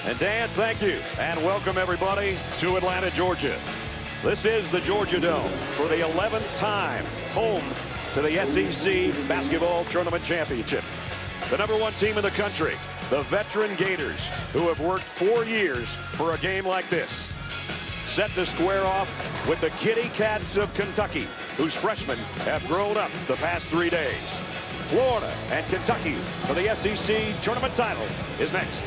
And Dan, thank you. And welcome everybody to Atlanta, Georgia. This is the Georgia Dome for the 11th time home to the SEC Basketball Tournament Championship. The #1 team in the country, the veteran Gators, who have worked 4 years for a game like this. Set to square off with the Kitty Cats of Kentucky, whose freshmen have grown up the past 3 days. Florida and Kentucky for the SEC Tournament title is next.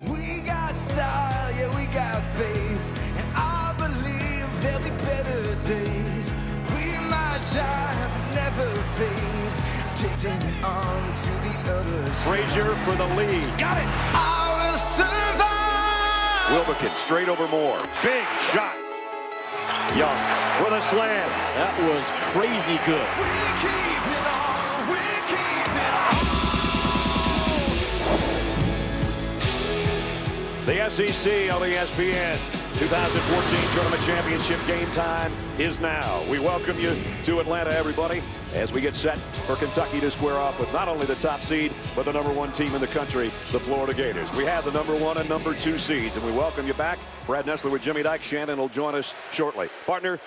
We got style, yeah, we got faith, and I believe there'll be better days. We might die, but never fade, taking it on to the other side. Frazier for the lead. Got it! I will survive! Wilbekin straight over Moore. Big shot. Young with a slam. That was crazy good. We keep it on, we keep it on. The SEC on ESPN 2014 Tournament Championship game time is now. We welcome you to Atlanta, everybody, as we get set for Kentucky to square off with not only the top seed, but the #1 team in the country, the Florida Gators. We have the #1 and #2 seeds, and we welcome you back. Brad Nessler with Jimmy Dykes. Shannon will join us shortly. Partner,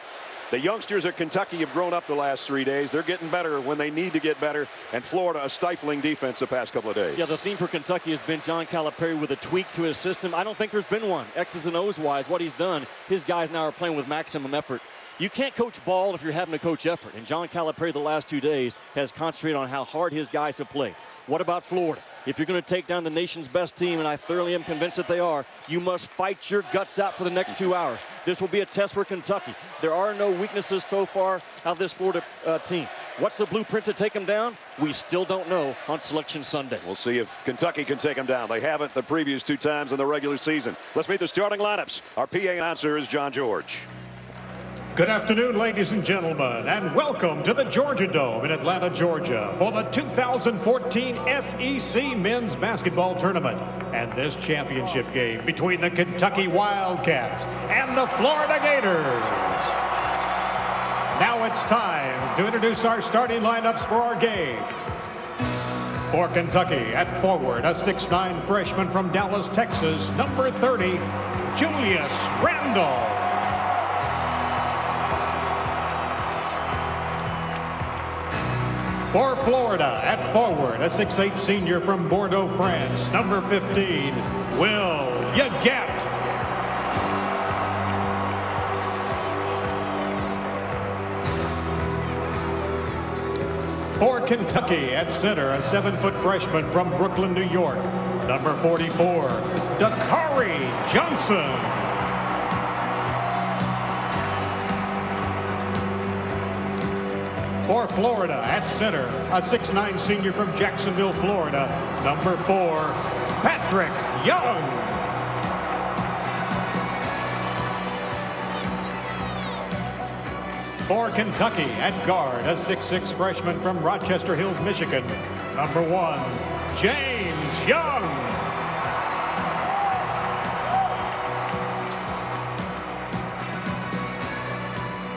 the youngsters at Kentucky have grown up the last 3 days. They're getting better when they need to get better, and Florida a stifling defense the past couple of days. Yeah, the theme for Kentucky has been John Calipari with a tweak to his system. I don't think there's been one. X's and O's wise, what he's done, his guys now are playing with maximum effort. You can't coach ball if you're having to coach effort, and John Calipari the last 2 days has concentrated on how hard his guys have played. What about Florida? If you're going to take down the nation's best team, and I thoroughly am convinced that they are, you must fight your guts out for the next 2 hours. This will be a test for Kentucky. There are no weaknesses so far out of this Florida team. What's the blueprint to take them down? We still don't know on Selection Sunday. We'll see if Kentucky can take them down. They haven't the previous 2 times in the regular season. Let's meet the starting lineups. Our PA announcer is John George. Good afternoon, ladies and gentlemen, and welcome to the Georgia Dome in Atlanta, Georgia for the 2014 SEC Men's Basketball Tournament and this championship game between the Kentucky Wildcats and the Florida Gators. Now it's time to introduce our starting lineups for our game. For Kentucky, at forward, a 6'9" freshman from Dallas, Texas, number 30, Julius Randle. For Florida, at forward, a 6'8" senior from Bordeaux, France, number 15, Will Yeguet. For Kentucky, at center, a 7-foot freshman from Brooklyn, New York, number 44, Dakari Johnson. For Florida, at center, a 6'9" senior from Jacksonville, Florida, number 4, Patrick Young. For Kentucky, at guard, a 6'6" freshman from Rochester Hills, Michigan, number 1, James Young.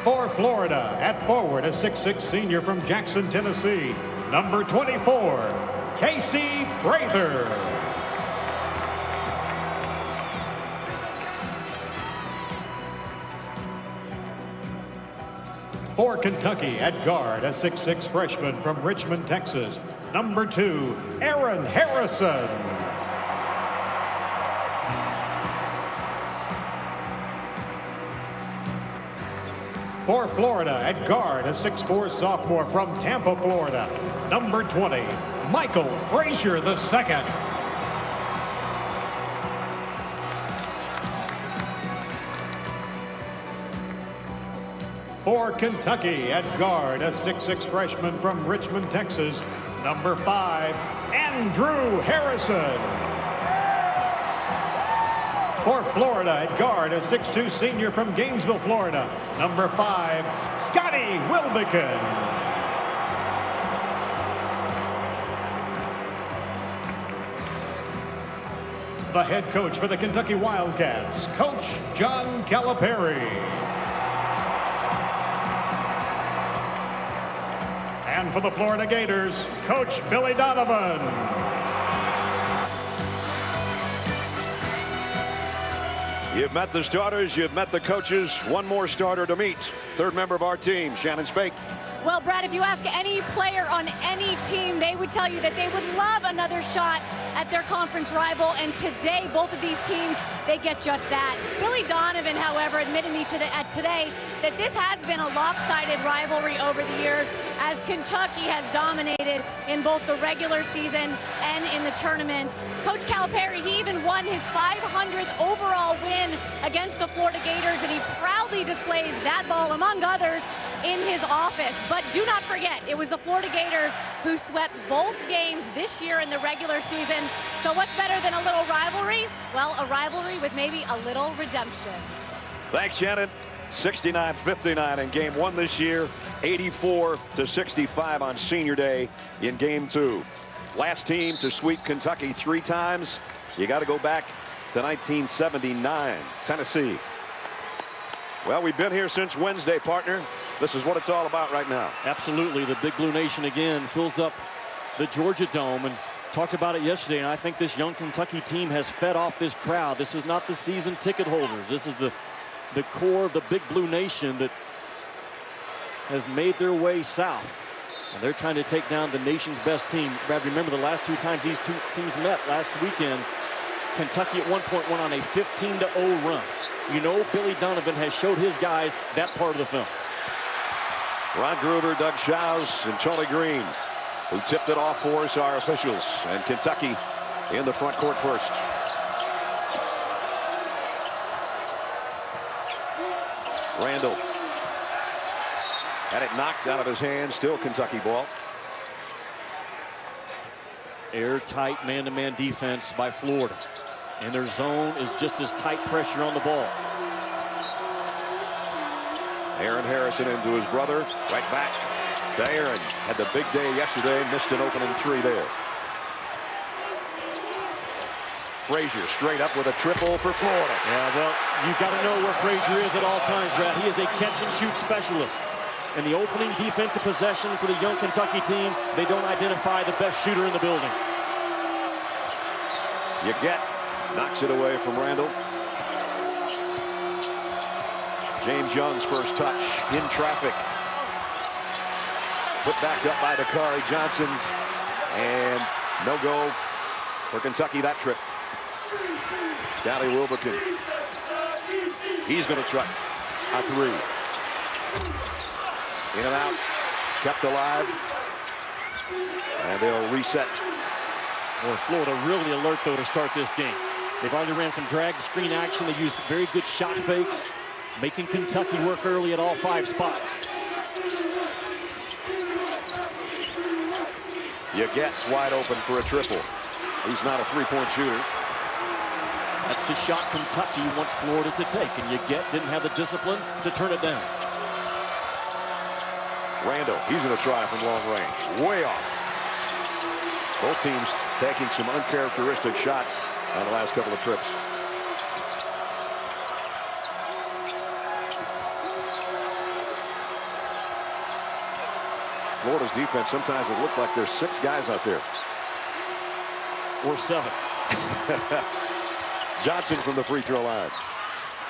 For Florida, at forward, a 6'6" senior from Jackson, Tennessee, number 24, Casey Prather. For Kentucky, at guard, a 6'6" freshman from Richmond, Texas, number 2, Aaron Harrison. For Florida, at guard, a 6'4" sophomore from Tampa, Florida, number 20, Michael Frazier II. For Kentucky, at guard, a 6'6" freshman from Richmond, Texas, number 5, Andrew Harrison. For Florida, at guard, a 6'2" senior from Gainesville, Florida, number 5, Scotty Wilbekin. The head coach for the Kentucky Wildcats, Coach John Calipari. And for the Florida Gators, Coach Billy Donovan. You've met the starters, you've met the coaches. One more starter to meet. Third member of our team, Shannon Spake. Well, Brad, if you ask any player on any team, they would tell you that they would love another shot at their conference rival. And today, both of these teams, they get just that. Billy Donovan, however, admitted me today that this has been a lopsided rivalry over the years, as Kentucky has dominated in both the regular season and in the tournament. Coach Calipari, he even won his 500th overall win against the Florida Gators, and he proudly displays that ball, among others, in his office. But do not forget, it was the Florida Gators who swept both games this year in the regular season. So what's better than a little rivalry? Well, a rivalry with maybe a little redemption. Thanks, Shannon. 69-59 in game one this year, 84-65 on senior day in game two. Last team to sweep Kentucky 3 times. You got to go back to 1979, Tennessee. Well, we've been here since Wednesday, partner. This is what it's all about right now. Absolutely. The Big Blue Nation again fills up the Georgia Dome, and talked about it yesterday, and I think this young Kentucky team has fed off this crowd. This is not the season ticket holders. This is the core of the Big Blue Nation that has made their way south. And they're trying to take down the nation's best team. Brad, remember the last 2 times these two teams met last weekend, Kentucky at one point went on a 15-0 run. You know, Billy Donovan has showed his guys that part of the film. Ron Gruber, Doug Shouse, and Tony Green, who tipped it off for us, our officials. And Kentucky in the front court first. Randall had it knocked out of his hand. Still Kentucky ball. Airtight man-to-man defense by Florida. And their zone is just as tight pressure on the ball. Aaron Harrison into his brother. Right back to Aaron. Had the big day yesterday. Missed an opening 3 there. Frazier straight up with a triple for Florida. Yeah, well, you've got to know where Frazier is at all times, Brad. He is a catch-and-shoot specialist. In the opening defensive possession for the young Kentucky team, they don't identify the best shooter in the building. You get knocks it away from Randall. James Young's first touch in traffic. Put back up by Dakari Johnson. And no go for Kentucky that trip. Scotty Wilbekin. He's going to try a 3. In and out. Kept alive. And they'll reset. Well, Florida really alert, though, to start this game. They've already ran some drag screen action. They used very good shot fakes, making Kentucky work early at all 5 spots. Yaget's wide open for a triple. He's not a 3-point shooter. That's the shot Kentucky wants Florida to take, and Yaget didn't have the discipline to turn it down. Randall, he's going to try from long range. Way off. Both teams taking some uncharacteristic shots on the last couple of trips. Florida's defense, sometimes it looked like there's 6 guys out there. Or 7. Johnson from the free throw line.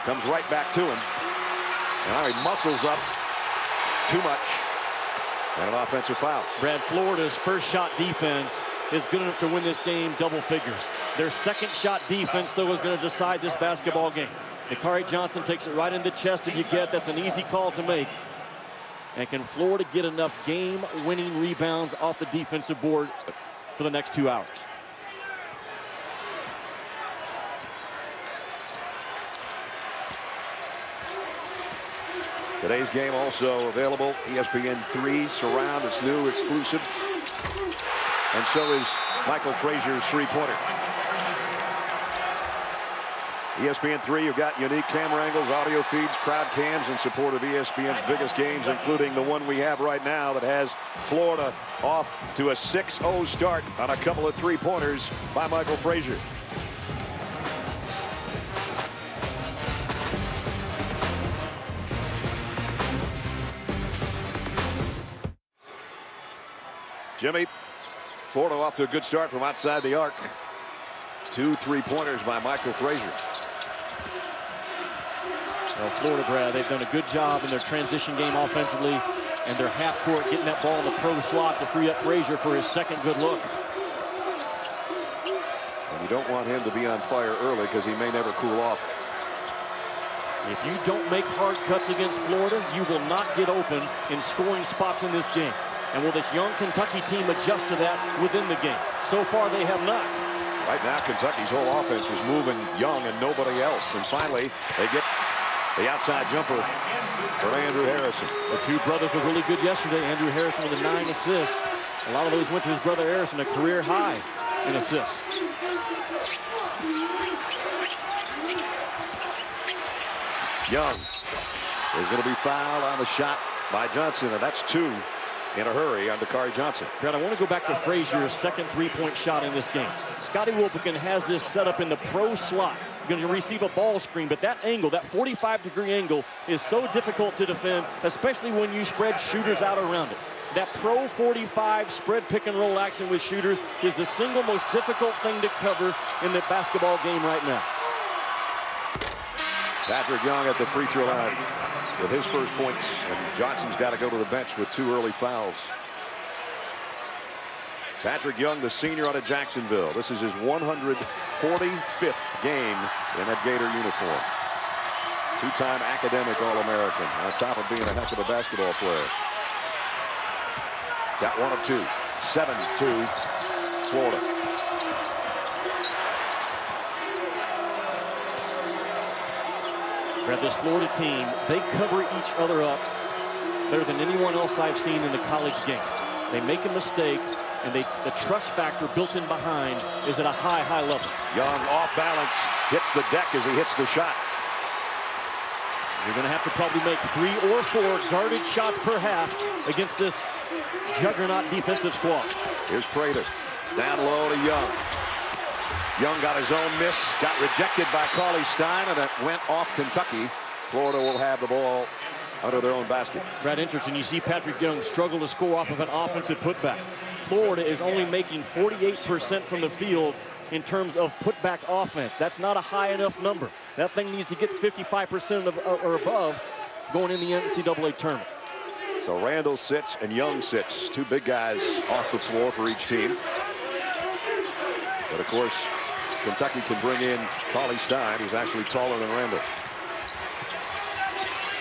Comes right back to him. And now he muscles up too much. And an offensive foul. Brad, Florida's first shot defense is good enough to win this game double figures. Their second shot defense, though, is going to decide this basketball game. Dakari Johnson takes it right in the chest of Yaget. That's an easy call to make. And can Florida get enough game-winning rebounds off the defensive board for the next 2 hours? Today's game also available. ESPN 3 Surround. It's new, exclusive. And so is Michael Frazier's 3-pointer. ESPN 3, you've got unique camera angles, audio feeds, crowd cams in support of ESPN's biggest games, including the one we have right now that has Florida off to a 6-0 start on a couple of 3-pointers by Michael Frazier. Jimmy, Florida off to a good start from outside the arc. 2 3-pointers by Michael Frazier. Well, Florida, Brad, they've done a good job in their transition game offensively and their half court, getting that ball in the pro slot to free up Frazier for his second good look. And you don't want him to be on fire early because he may never cool off. If you don't make hard cuts against Florida, you will not get open in scoring spots in this game. And will this young Kentucky team adjust to that within the game? So far, they have not. Right now, Kentucky's whole offense was moving Young and nobody else. And finally, they get the outside jumper for Andrew Harrison. The two brothers were really good yesterday. Andrew Harrison with 9 assists. A lot of those went to his brother Harrison, a career high in assists. Young is going to be fouled on the shot by Johnson, and that's 2 in a hurry on Dakari Johnson. Brad, I want to go back to Frazier's second three-point shot in this game. Scotty Wilbekin has this set up in the pro slot. You're going to receive a ball screen, but that angle, that 45-degree angle, is so difficult to defend, especially when you spread shooters out around it. That pro 45 spread pick and roll action with shooters is the single most difficult thing to cover in the basketball game right now. Patrick Young at the free throw line with his first points, and Johnson's got to go to the bench with 2 early fouls. Patrick Young, the senior out of Jacksonville. This is his 145th game in that Gator uniform. 2-time academic All-American, on top of being a heck of a basketball player. Got 1 of 2. 7-2 Florida. Brad, this Florida team, they cover each other up better than anyone else I've seen in the college game. They make a mistake, and the trust factor built in behind is at a high, high level. Young off balance, hits the deck as he hits the shot. You're going to have to probably make 3 or 4 guarded shots per half against this juggernaut defensive squad. Here's Prater, down low to Young. Young got his own miss, got rejected by Cauley-Stein, and it went off Kentucky. Florida will have the ball under their own basket. Brad, interesting. You see Patrick Young struggle to score off of an offensive putback. Florida is only making 48% from the field in terms of putback offense. That's not a high enough number. That thing needs to get 55% or above going in the NCAA tournament. So Randall sits and Young sits. 2 big guys off the floor for each team. But of course, Kentucky can bring in Cauley-Stein, who's actually taller than Randall.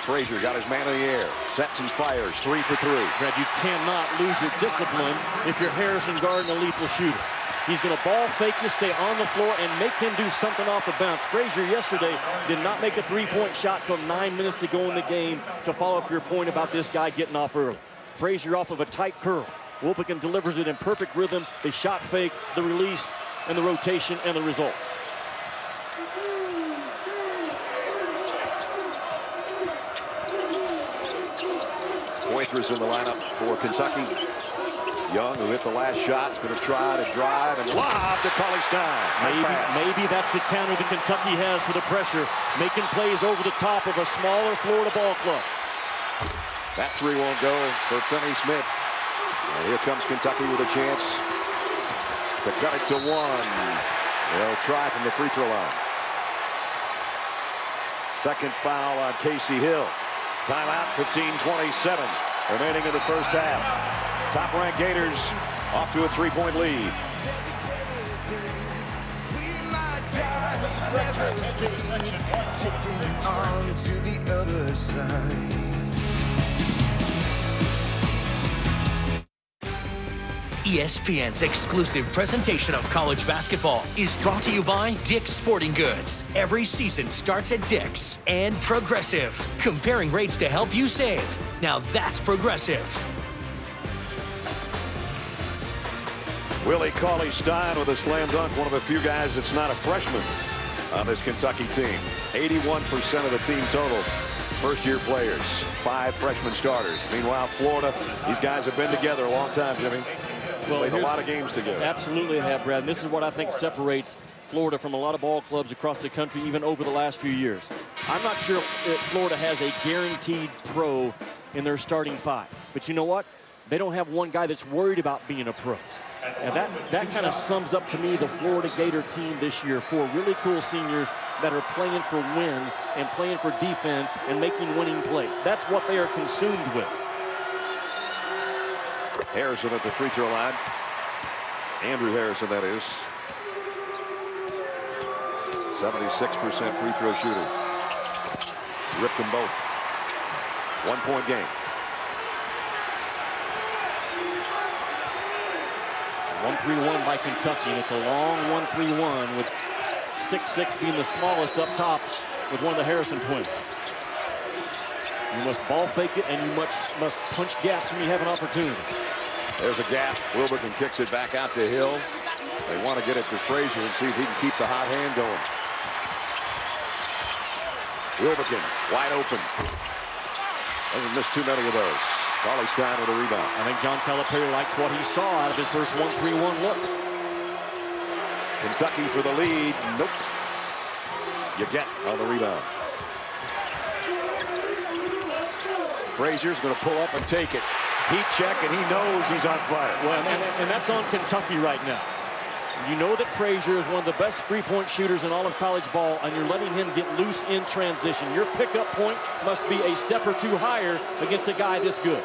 Frazier got his man in the air, sets and fires, 3 for 3. Brad, you cannot lose your discipline if you're Harrison Gardner, a lethal shooter. He's going to ball fake you, stay on the floor, and make him do something off the bounce. Frazier yesterday did not make a 3-point shot till 9 minutes to go in the game to follow up your point about this guy getting off early. Frazier off of a tight curl. Wilbekin delivers it in perfect rhythm. The shot fake, the release, and the rotation, and the result. Poitras in the lineup for Kentucky. Young, who hit the last shot, is going to try to drive and lob to Cauley-Stein. Maybe that's the counter that Kentucky has for the pressure, making plays over the top of a smaller Florida ball club. That 3 won't go for Finney Smith. And here comes Kentucky with a chance to cut it to 1. They'll try from the free throw line. Second foul on Casey Hill. Timeout, 15:27 remaining in the first half. Top-ranked Gators off to a 3-point lead. Taking on to the other side. ESPN's exclusive presentation of college basketball is brought to you by Dick's Sporting Goods. Every season starts at Dick's. And Progressive, comparing rates to help you save. Now that's Progressive. Willie Cauley-Stein with a slam dunk, one of the few guys that's not a freshman on this Kentucky team. 81% of the team total, first-year players, 5 freshman starters. Meanwhile, Florida, these guys have been together a long time, Jimmy. Well, played a lot of games together. Absolutely have, Brad. And this is what I think separates Florida from a lot of ball clubs across the country, even over the last few years. I'm not sure if Florida has a guaranteed pro in their starting 5. But you know what? They don't have one guy that's worried about being a pro. And that kind of sums up to me the Florida Gator team this year. 4 really cool seniors that are playing for wins and playing for defense and making winning plays. That's what they are consumed with. Harrison at the free throw line. Andrew Harrison, that is. 76% free throw shooter. Ripped them both. 1-point game. 1-3-1 by Kentucky, and it's a long 1-3-1 with 6'6" being the smallest up top with one of the Harrison twins. You must ball fake it, and you must punch gaps when you have an opportunity. There's a gap. Wilbekin kicks it back out to Hill. They want to get it to Frazier and see if he can keep the hot hand going. Wilbekin wide open. Doesn't miss too many of those. Cauley-Stein with a rebound. I think John Calipari likes what he saw out of his first 1-3-1 look. Kentucky for the lead. Nope. You get on the rebound. Frazier's going to pull up and take it. Heat check, and he knows he's on fire. Well, and that's on Kentucky right now. You know that Frazier is one of the best three-point shooters in all of college ball, and you're letting him get loose in transition. Your pickup point must be a step or two higher against a guy this good.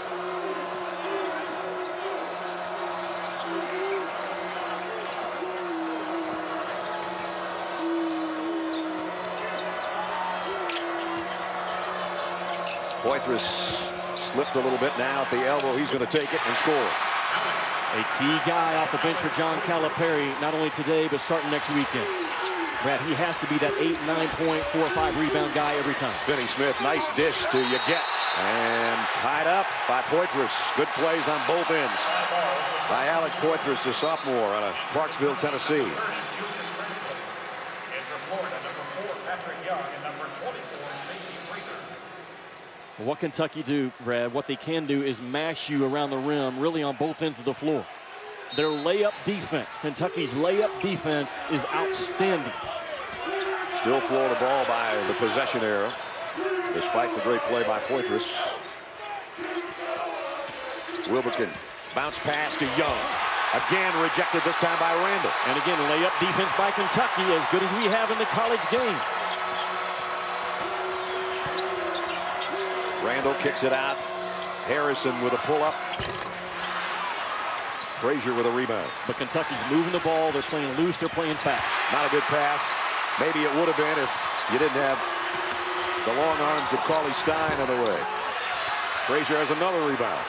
Poitras slipped a little bit now at the elbow. He's going to take it and score. A key guy off the bench for John Calipari, not only today, but starting next weekend. Brad, he has to be that 8, 9 point, 4 or 5 rebound guy every time. Finney Smith, nice dish to Yeget. And tied up by Poitras. Good plays on both ends by Alex Poitras, the sophomore out of Clarksville, Tennessee. What Kentucky do, Brad, what they can do is mash you around the rim, really on both ends of the floor. Their layup defense, Kentucky's layup defense is outstanding. Still Florida ball by the possession era, despite the great play by Poitras. Wilbekin, bounce pass to Young. Again rejected, this time by Randall. And again, layup defense by Kentucky, as good as we have in the college game. Randall kicks it out. Harrison with a pull-up. Frazier with a rebound. But Kentucky's moving the ball. They're playing loose. They're playing fast. Not a good pass. Maybe it would have been if you didn't have the long arms of Cauley-Stein in the way. Frazier has another rebound.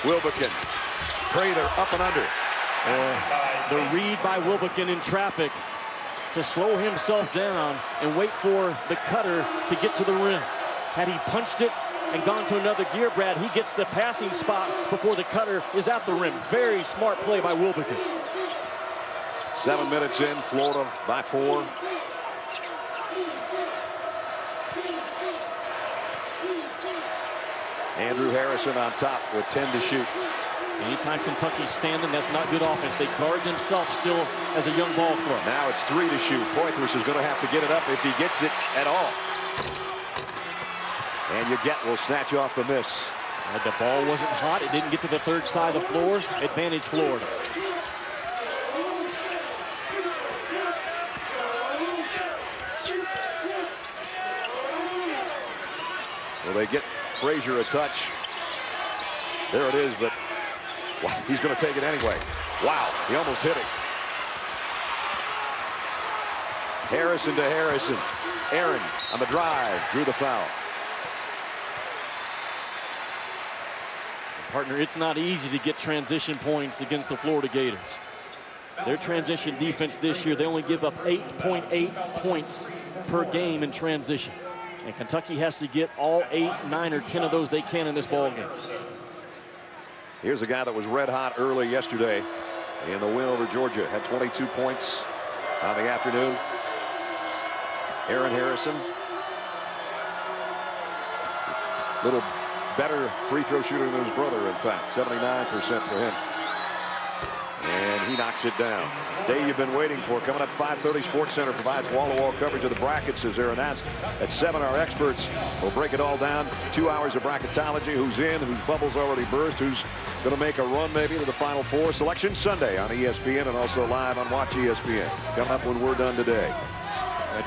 Wilbekin. Prather up and under. The read by Wilbekin in traffic to slow himself down and wait for the cutter to get to the rim. Had he punched it and gone to another gear, Brad, he gets the passing spot before the cutter is at the rim. Very smart play by Wilbekin. 7 minutes in, Florida by 4. Andrew Harrison on top with 10 to shoot. Anytime Kentucky's standing, that's not good offense. They guard themselves still as a young ball club. Now it's 3 to shoot. Poitras is going to have to get it up if he gets it at all. And Yeget will snatch off the miss. And the ball wasn't hot. It didn't get to the third side of the floor. Advantage Florida. Well, they get Frazier a touch. There it is, but he's going to take it anyway. Wow, he almost hit it. Harrison to Harrison. Aaron on the drive, drew the foul. Partner, it's not easy to get transition points against the Florida Gators. Their transition defense this year, they only give up 8.8 points per game in transition. And Kentucky has to get all 8, 9, or 10 of those they can in this ball game. Here's a guy that was red hot early yesterday in the win over Georgia. Had 22 points on the afternoon. Aaron Harrison. Little better free throw shooter than his brother, in fact. 79% for him. And he knocks it down. Day you've been waiting for. Coming up, 5:30. SportsCenter provides wall-to-wall coverage of the brackets as they're announced. At 7, our experts will break it all down. 2 hours of bracketology. Who's in, whose bubble's already burst, who's going to make a run maybe to the Final Four. Selection Sunday on ESPN and also live on Watch ESPN. Coming up when we're done today.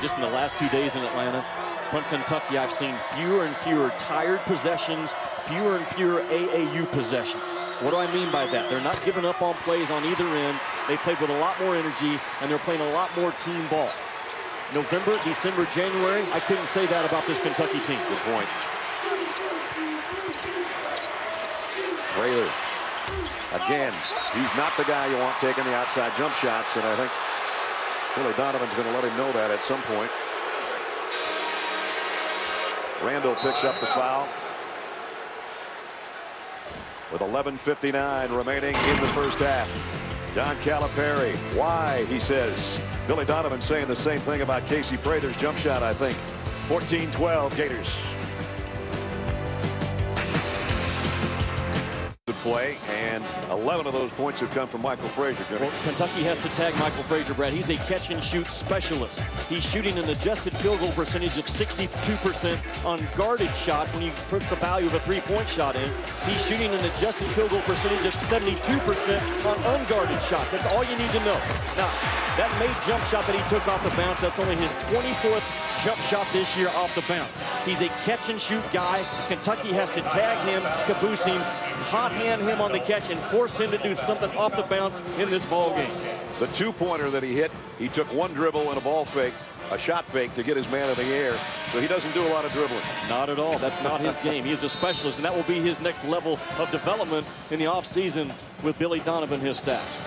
Just in the last 2 days in Atlanta, from Kentucky, I've seen fewer and fewer tired possessions, fewer and fewer AAU possessions. What do I mean by that? They're not giving up on plays on either end. They played with a lot more energy, and they're playing a lot more team ball. November, December, January, I couldn't say that about this Kentucky team. Good point. Raylor. Again, he's not the guy you want taking the outside jump shots, and I think Billy Donovan's going to let him know that at some point. Randall picks up the foul. With 11:59 remaining in the first half. John Calipari. Why, he says. Billy Donovan saying the same thing about Casey Prather's jump shot, I think. 14-12 Gators. Play, and 11 of those points have come from Michael Frazier. Well, Kentucky has to tag Michael Frazier, Brad. He's a catch-and-shoot specialist. He's shooting an adjusted field goal percentage of 62% on guarded shots when you put the value of a three-point shot in. He's shooting an adjusted field goal percentage of 72% on unguarded shots. That's all you need to know. Now, that made jump shot that he took off the bounce, that's only his 24th jump shot this year off the bounce. He's a catch-and-shoot guy. Kentucky has to tag him, caboose him, hot hand him on the catch, and force him to do something off the bounce in this ball game. The two-pointer that he hit, he took one dribble and a ball fake, a shot fake to get his man in the air, so he doesn't do a lot of dribbling. Not at all. That's not his game. He is a specialist, and that will be his next level of development in the offseason with Billy Donovan and his staff.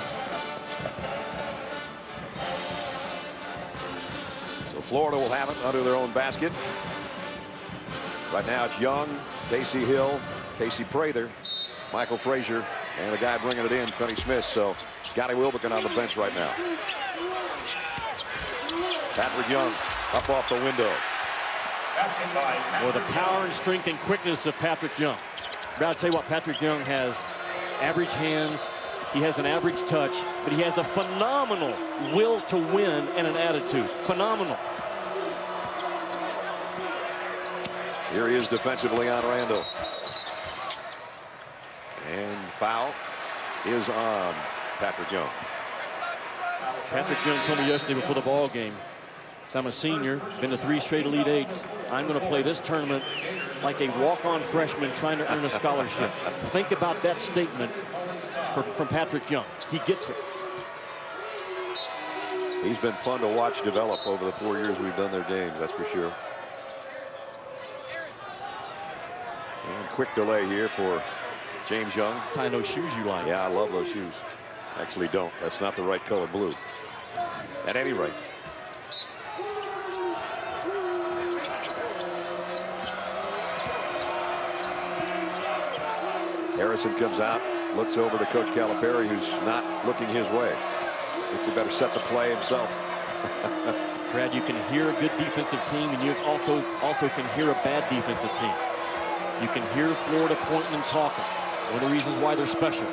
So Florida will have it under their own basket. Right now it's Young, Casey Hill, Casey Prather, Michael Frazier, and the guy bringing it in, Finney Smith. So Scotty Wilbekin on the bench right now. Patrick Young up off the window. Well, the power and strength and quickness of Patrick Young. I'll tell you what, Patrick Young has average hands. He has an average touch, but he has a phenomenal will to win and an attitude. Phenomenal. Here he is defensively on Randall. And foul is on Patrick Young. Patrick Young told me yesterday before the ball game, so I'm a senior, been to 3 straight Elite Eights. I'm going to play this tournament like a walk-on freshman trying to earn a scholarship. Think about that statement from Patrick Young. He gets it. He's been fun to watch develop over the 4 years we've done their games, that's for sure. And quick delay here for James Young. Tying those shoes you like. Yeah, I love those shoes. Actually don't. That's not the right color blue. At any rate. Harrison comes out, looks over to Coach Calipari, who's not looking his way. Since he better set the play himself. Brad, you can hear a good defensive team, and you also can hear a bad defensive team. You can hear Florida pointing and talking. One of the reasons why they're special.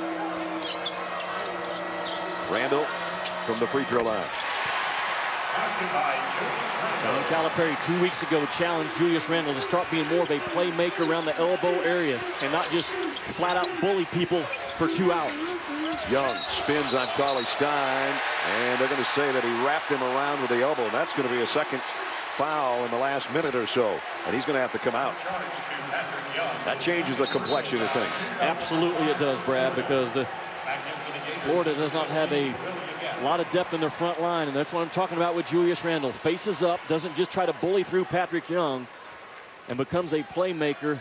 Randall from the free throw line. John Calipari 2 weeks ago challenged Julius Randle to start being more of a playmaker around the elbow area and not just flat out bully people for 2 hours. Young spins on Cauley-Stein, and they're going to say that he wrapped him around with the elbow. And that's going to be a second foul in the last minute or so, and he's going to have to come out. That changes the complexion of things. Absolutely it does, Brad, because Florida does not have a lot of depth in their front line, and that's what I'm talking about with Julius Randle. Faces up, doesn't just try to bully through Patrick Young, and becomes a playmaker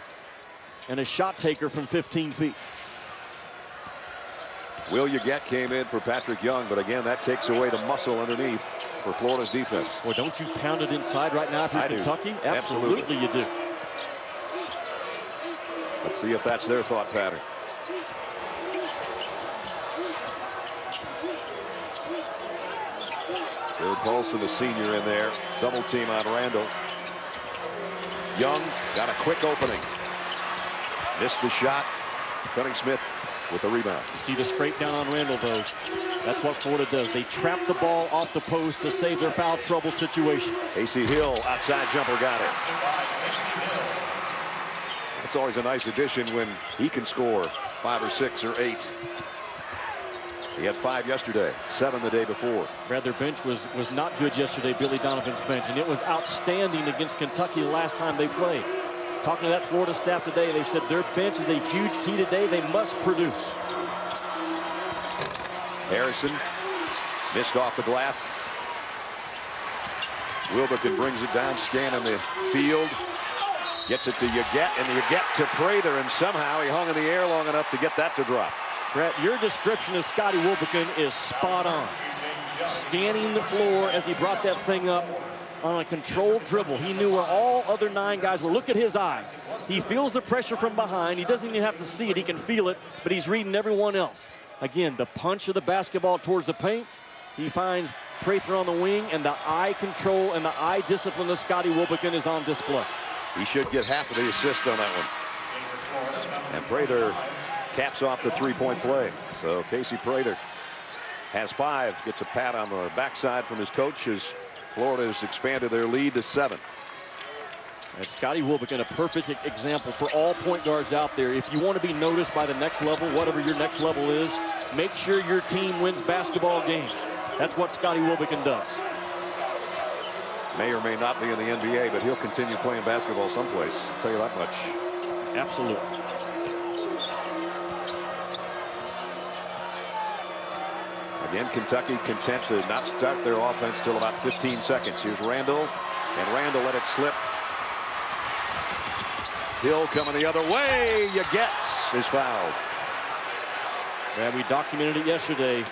and a shot taker from 15 feet. Will Yeget came in for Patrick Young, but again, that takes away the muscle underneath for Florida's defense. Well, don't you pound it inside right now if you're Kentucky? Absolutely you do. Let's see if that's their thought pattern. Jared Paulson, the senior, in there. Double team on Randall. Young got a quick opening. Missed the shot. Finney Smith with the rebound. You see the scrape down on Randall, though. That's what Florida does. They trap the ball off the post to save their foul trouble situation. Casey Hill, outside jumper, got it. It's always a nice addition when he can score 5 or 6 or 8. He had 5 yesterday, 7 the day before. Brad, their bench was not good yesterday, Billy Donovan's bench, and it was outstanding against Kentucky the last time they played. Talking to that Florida staff today, they said their bench is a huge key today. They must produce. Harrison missed off the glass. Wilbekin brings it down, scanning the field. Gets it to Yeget, and Yeget to Prather, and somehow he hung in the air long enough to get that to drop. Brett, your description of Scotty Wilbekin is spot on. Scanning the floor as he brought that thing up on a controlled dribble. He knew where all other 9 guys were. Look at his eyes. He feels the pressure from behind. He doesn't even have to see it. He can feel it, but he's reading everyone else. Again, the punch of the basketball towards the paint. He finds Prather on the wing, and the eye control and the eye discipline of Scotty Wilbekin is on display. He should get half of the assist on that one. And Prather caps off the 3-point play. So Casey Prather has 5, gets a pat on the backside from his coach as Florida has expanded their lead to 7. And Scotty Wilbekin, a perfect example for all point guards out there. If you want to be noticed by the next level, whatever your next level is, make sure your team wins basketball games. That's what Scotty Wilbekin does. May or may not be in the NBA, but he'll continue playing basketball someplace. I'll tell you that much. Absolutely. Again, Kentucky content to not start their offense till about 15 seconds. Here's Randall, and Randall let it slip. Hill coming the other way. Yeget is fouled. Yeah, we documented it yesterday.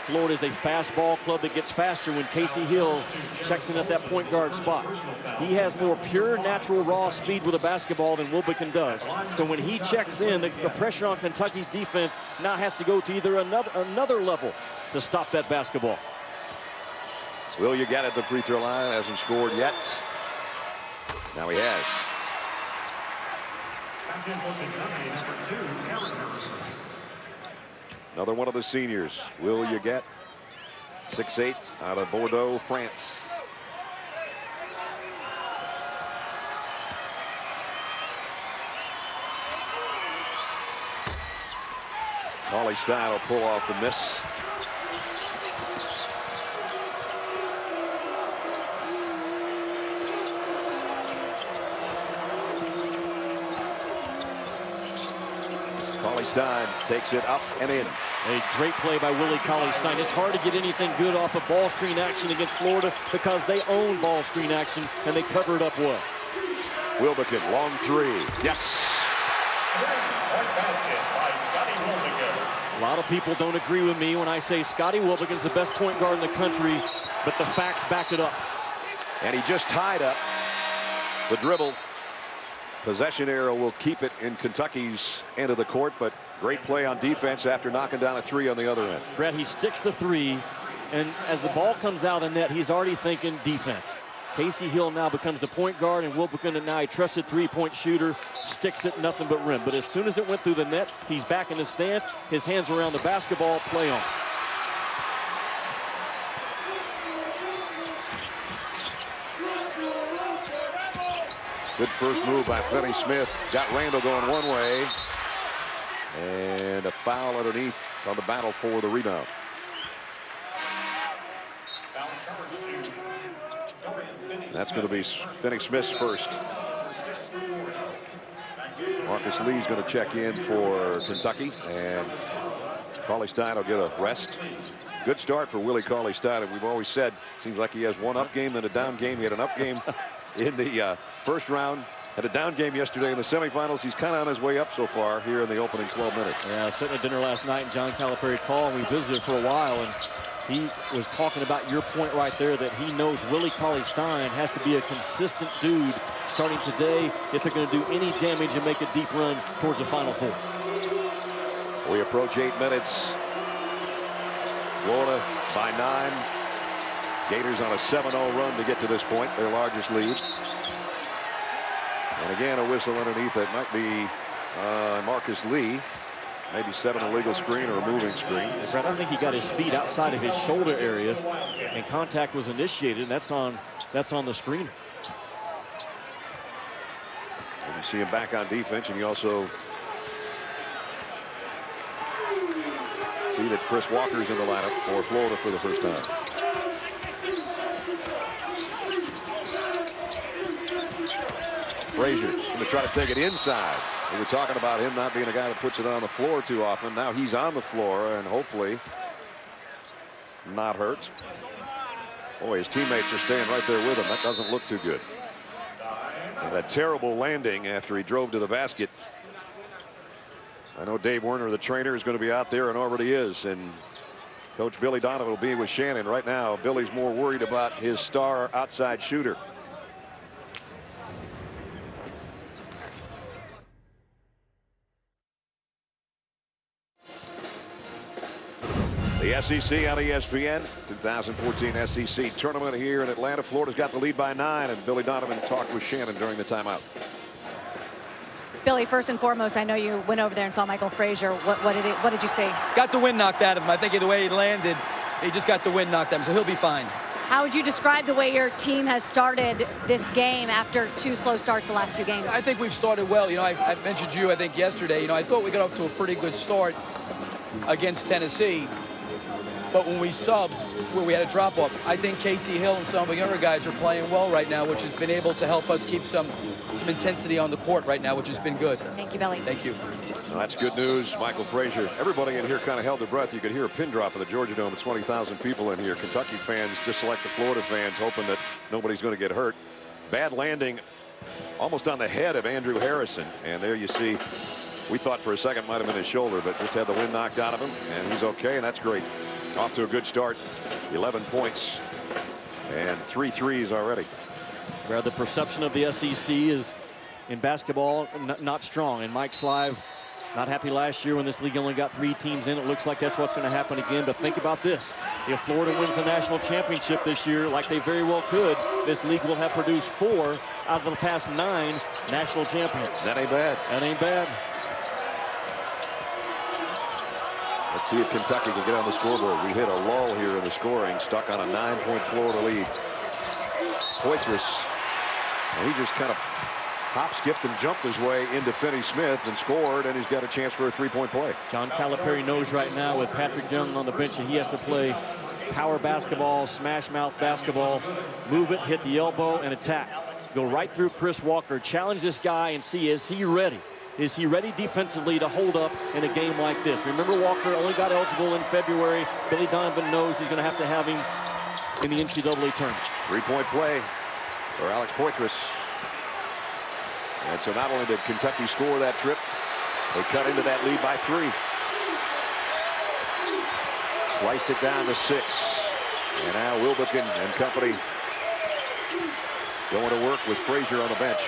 Florida is a fast ball club that gets faster when Casey Hill checks in at that point guard spot. He has more pure, natural, raw speed with a basketball than Wilbekin does. So when he checks in, the pressure on Kentucky's defense now has to go to either another level to stop that basketball. Will Yeget at the free throw line, hasn't scored yet. Now he has. Another one of the seniors, Will Yeget, 6'8", out of Bordeaux, France. Cauley-Stein will pull off the miss. Cauley-Stein takes it up and in. A great play by Willie Cauley-Stein. It's hard to get anything good off of ball screen action against Florida because they own ball screen action and they cover it up well. Wilbekin, long 3. Yes. A lot of people don't agree with me when I say Scotty Wilbekin's the best point guard in the country, but the facts back it up. And he just tied up the dribble. Possession arrow will keep it in Kentucky's end of the court, but great play on defense after knocking down a 3 on the other end. Brad, he sticks the 3, and as the ball comes out of the net, he's already thinking defense. Casey Hill now becomes the point guard, and Wilbekin, now a trusted 3-point shooter, sticks it nothing but rim. But as soon as it went through the net, he's back in his stance, his hands around the basketball, play on. Good first move by Finney Smith. Got Randall going one way. And a foul underneath on the battle for the rebound. That's going to be Finney Smith's first. Marcus Lee's going to check in for Kentucky. And Cauley-Stein will get a rest. Good start for Willie Cauley-Stein. We've always said, seems like he has one up game, then a down game. He had an up game in the first round. Had a down game yesterday in the semifinals. He's kind of on his way up so far here in the opening 12 minutes. Yeah, sitting at dinner last night, and John Calipari called, and we visited for a while, and he was talking about your point right there, that he knows Willie Cauley-Stein has to be a consistent dude starting today if they're going to do any damage and make a deep run towards the Final Four. We approach 8 minutes. Florida by 9. Gators on a 7-0 run to get to this point, their largest lead. And again, a whistle underneath. It might be Marcus Lee. maybe set an illegal screen or a moving screen. And Brad, I think he got his feet outside of his shoulder area, and contact was initiated, and that's on the screen. And you see him back on defense, and you also see that Chris Walker's in the lineup for Florida for the first time. Frazier going to try to take it inside. We were talking about him not being a guy that puts it on the floor too often. Now he's on the floor and hopefully not hurt. Boy, his teammates are staying right there with him. That doesn't look too good. And a terrible landing after he drove to the basket. I know Dave Werner, the trainer, is going to be out there and already is. And Coach Billy Donovan will be with Shannon right now. Billy's more worried about his star outside shooter. The SEC on ESPN, 2014 SEC tournament here in Atlanta. Florida's got the lead by 9, and Billy Donovan talked with Shannon during the timeout. Billy, first and foremost, I know you went over there and saw Michael Frazier. What did you see? Got the wind knocked out of him. I think the way he landed, he just got the wind knocked out of him, so he'll be fine. How would you describe the way your team has started this game after 2 slow starts the last 2 games? I think we've started well. You know, I mentioned to you, I think, yesterday, you know, I thought we got off to a pretty good start against Tennessee. But when we subbed, where we had a drop-off, I think Casey Hill and some of the younger guys are playing well right now, which has been able to help us keep some intensity on the court right now, which has been good. Thank you, Billy. Thank you. Well, that's good news. Michael Frazier. Everybody in here kind of held their breath. You could hear a pin drop in the Georgia Dome. 20,000 people in here. Kentucky fans, just like the Florida fans, hoping that nobody's going to get hurt. Bad landing almost on the head of Andrew Harrison. And there you see, we thought for a second might have been his shoulder, but just had the wind knocked out of him. And he's okay, and that's great. Off to a good start. 11 points and 3 threes already. Where the perception of the SEC is in basketball not strong, and Mike Slive not happy last year when this league only got 3 teams in. It looks like that's what's going to happen again. But think about this: if Florida wins the national championship this year, like they very well could, this league will have produced 4 out of the past 9 national champions. That ain't bad. That ain't bad. Let's see if Kentucky can get on the scoreboard. We hit a lull here in the scoring, stuck on a 9-point Florida lead. Poitras, he just kind of hop, skipped, and jumped his way into Finney Smith and scored, and he's got a chance for a 3-point play. John Calipari knows right now with Patrick Young on the bench that he has to play power basketball, smash mouth basketball, move it, hit the elbow, and attack. Go right through Chris Walker, challenge this guy, and see, is he ready? Is he ready defensively to hold up in a game like this? Remember, Walker only got eligible in February. Billy Donovan knows he's going to have him in the NCAA tournament. 3-point play for Alex Poitras. And so not only did Kentucky score that trip, they cut into that lead by 3. Sliced it down to 6. And now Wilbekin and company going to work with Frazier on the bench.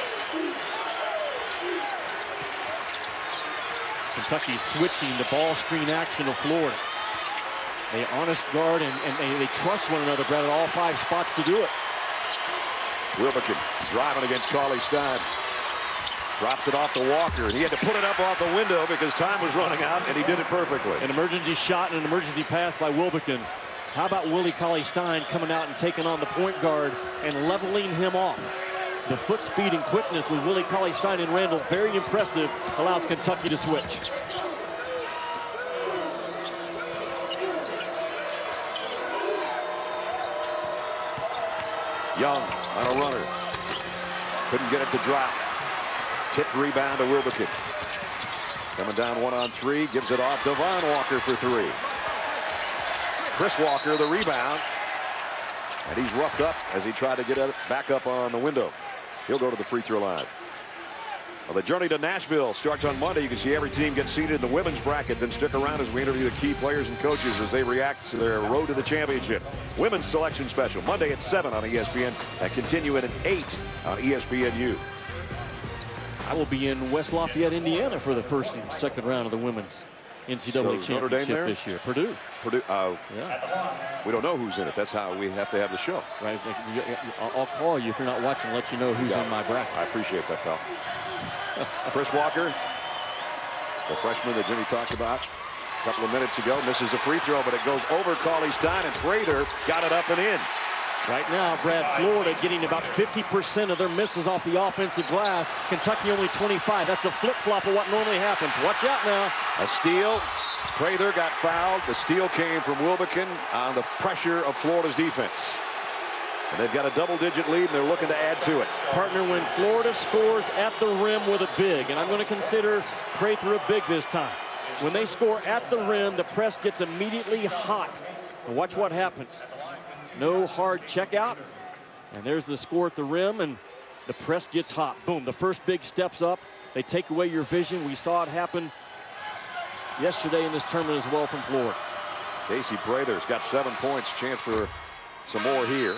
Kentucky switching the ball screen action of Florida. They honest guard and they trust one another, Brad, at all 5 spots to do it. Wilbekin driving against Cauley Stein. Drops it off to Walker, and he had to put it up off the window because time was running out, and he did it perfectly. An emergency shot and an emergency pass by Wilbekin. How about Willie Cauley-Stein coming out and taking on the point guard and leveling him off? The foot speed and quickness with Willie Cauley-Stein and Randall, very impressive, allows Kentucky to switch. Young on a runner. Couldn't get it to drop. Tipped rebound to Wilbekin. Coming down 1-on-3, gives it off. Devon Walker for 3. Chris Walker the rebound. And he's roughed up as he tried to get it back up on the window. He'll go to the free throw line. Well, the journey to Nashville starts on Monday. You can see every team get seated in the women's bracket. Then stick around as we interview the key players and coaches as they react to their road to the championship. Women's selection special Monday at 7 on ESPN and continue at 8 on ESPNU. I will be in West Lafayette, Indiana for the first and second round of the women's NCAA championship this year. Purdue. Yeah. We don't know who's in it. That's how we have to have the show. Right. I'll call you if you're not watching, let you know who's in my bracket. I appreciate that, pal. Chris Walker The freshman that Jimmy talked about a couple of minutes ago misses a free throw, but it goes over Cauley-Stein, and Prather got it up and in. Right now, Brad, Florida getting about 50% of their misses off the offensive glass. Kentucky only 25. That's a flip-flop of what normally happens. Watch out now. A steal. Prather got fouled. The steal came from Wilbekin on the pressure of Florida's defense. And they've got a double-digit lead, and they're looking to add to it. Partner, when Florida scores at the rim with a big, and I'm going to consider Prather a big this time. When they score at the rim, the press gets immediately hot. And watch what happens. No hard checkout. And there's the score at the rim, and the press gets hot. Boom, the first big steps up. They take away your vision. We saw it happen yesterday in this tournament as well from Florida. Casey Prather's got 7 points. Chance for some more here.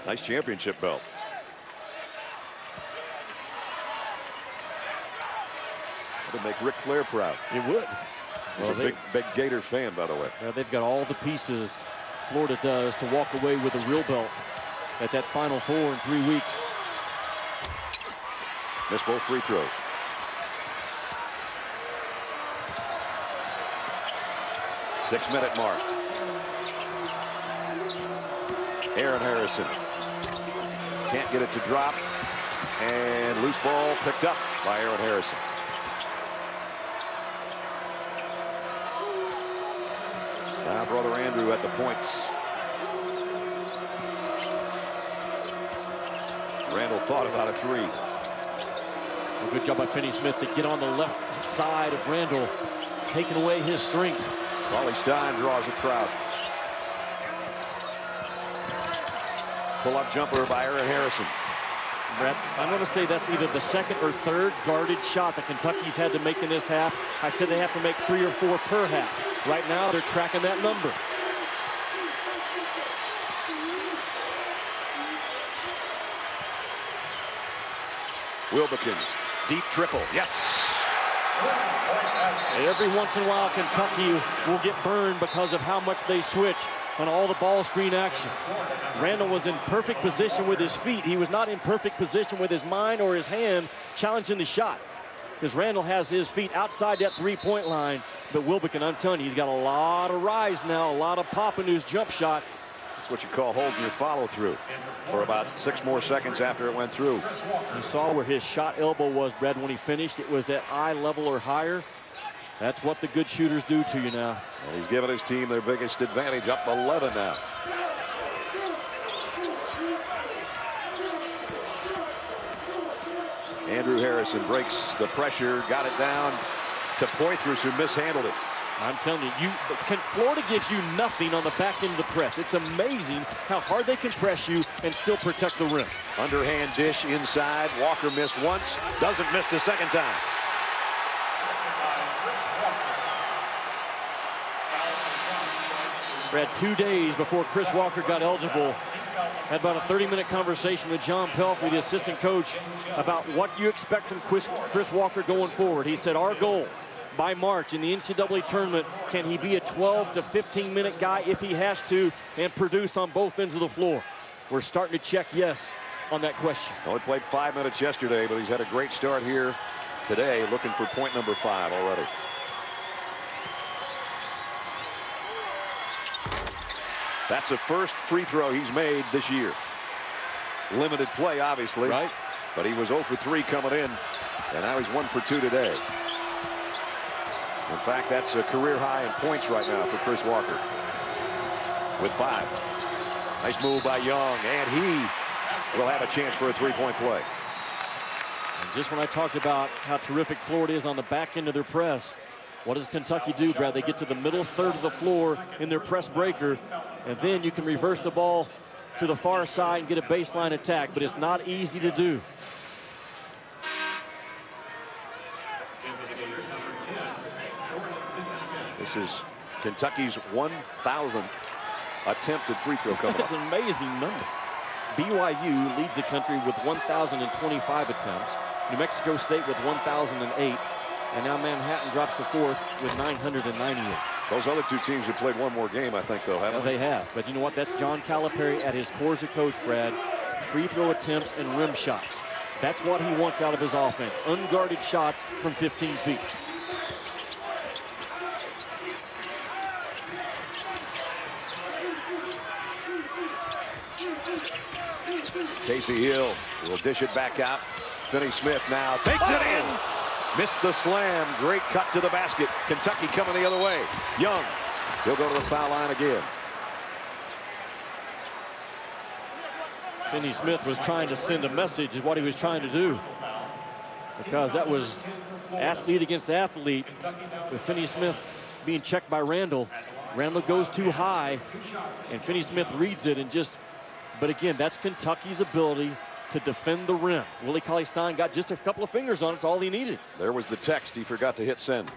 Nice championship belt. That'll make Ric Flair proud. It would. He's a big Gator fan, by the way. They've got all the pieces Florida does to walk away with a real belt at that Final Four in 3 weeks. Missed both free throws. Six-minute mark. Aaron Harrison can't get it to drop, and loose ball picked up by Aaron Harrison. Now brother Andrew at the points. Randall thought about a three. Well, good job by Finney-Smith to get on the left side of Randall, taking away his strength. Cauley-Stein draws a crowd. Pull-up jumper by Aaron Harrison. Brett, I'm going to say that's either the second or third guarded shot that Kentucky's had to make in this half. I said they have to make 3 or 4 per half. Right now, they're tracking that number. Wilbekin, deep triple. Yes! Every once in a while, Kentucky will get burned because of how much they switch on all the ball screen action. Randall was in perfect position with his feet. He was not in perfect position with his mind or his hand challenging the shot, because Randall has his feet outside that three-point line. But Wilbekin, I'm telling you, he's got a lot of rise now, a lot of pop into his jump shot. That's what you call holding your follow-through for about 6 more seconds after it went through. You saw where his shot elbow was, Brad, when he finished. It was at eye level or higher. That's what the good shooters do to you now. And he's given his team their biggest advantage, up 11 now. Andrew Harrison breaks the pressure, got it down to Poitras, who mishandled it. I'm telling you, Florida gives you nothing on the back end of the press. It's amazing how hard they can press you and still protect the rim. Underhand dish inside. Walker missed once, doesn't miss the second time. Brad, 2 days before Chris Walker got eligible, had about a 30-minute conversation with John Pelfrey, the assistant coach, about what you expect from Chris Walker going forward. He said, our goal by March in the NCAA tournament, can he be a 12 to 15-minute guy if he has to and produce on both ends of the floor? We're starting to check yes on that question. Only played 5 minutes yesterday, but he's had a great start here today, looking for point number 5 already. That's the first free throw he's made this year. Limited play, obviously. Right. But he was 0 for 3 coming in, and now he's 1 for 2 today. In fact, that's a career high in points right now for Chris Walker with 5. Nice move by Young, and he will have a chance for a three-point play. And just when I talked about how terrific Florida is on the back end of their press, what does Kentucky do, Brad? They get to the middle third of the floor in their press breaker, and then you can reverse the ball to the far side and get a baseline attack, but it's not easy to do. This is Kentucky's 1,000th attempted free throw coming That's up. an amazing number. BYU leads the country with 1,025 attempts. New Mexico State with 1,008. And now Manhattan drops to 4th with 998. Those other 2 teams have played one more game, I think, though, haven't they? They have. But you know what? That's John Calipari at his core as a coach, Brad. free throw attempts and rim shots. That's what he wants out of his offense. Unguarded shots from 15 feet. Casey Hill will dish it back out. Finney Smith now takes it in. Missed the slam. Great cut to the basket. Kentucky coming the other way. Young. He'll go to the foul line again. Finney Smith was trying to send a message is what he was trying to do. Because that was athlete against athlete with Finney Smith being checked by Randall. Randall goes too high and Finney Smith reads it and just, but again, that's Kentucky's ability to defend the rim. Willie Cauley-Stein got just a couple of fingers on it. It's all he needed. There was the text. He forgot to hit send.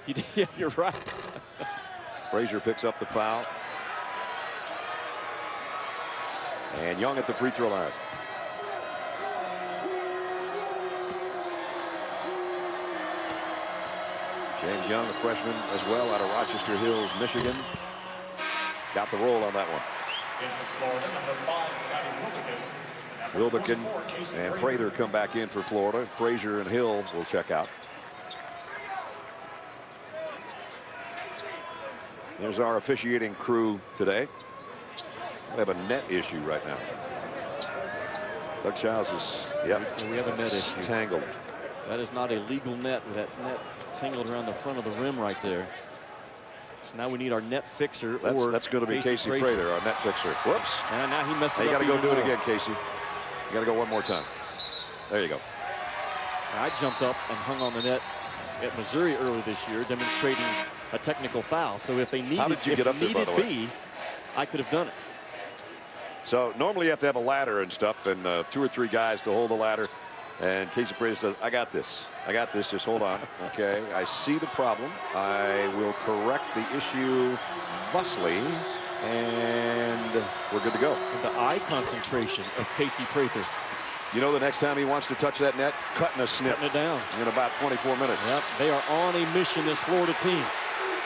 He did, yeah, you're right. Frazier picks up the foul. And Young at the free throw line. James Young, a freshman as well out of Rochester Hills, Michigan. Got the roll on that one. Wilbekin and Prather come back in for Florida. Frazier and Hill will check out. There's our officiating crew today. We have a net issue right now. Doug Childs is, yeah, we have a net issue. Tangled. That is not a legal net with that net tangled around the front of the rim right there. So now we need our net fixer. That's going to be Casey Prather, our net fixer. Whoops. And now he messed it up. You got to go do more. it again, Casey. You got to go one more time. There you go. I jumped up and hung on the net at Missouri earlier this year, demonstrating a technical foul. So if they needed, how did you get up there, by the way? I could have done it. So normally you have to have a ladder and stuff, and 2 or 3 guys to hold the ladder. And Casey Prather says, I got this. I got this. Just hold on. Okay. I see the problem. I will correct the issue thusly. And we're good to go. And the eye concentration of Casey Prather. You know, the next time he wants to touch that net, cutting a snip. Cutting it down. In about 24 minutes. Yep. They are on a mission, this Florida team.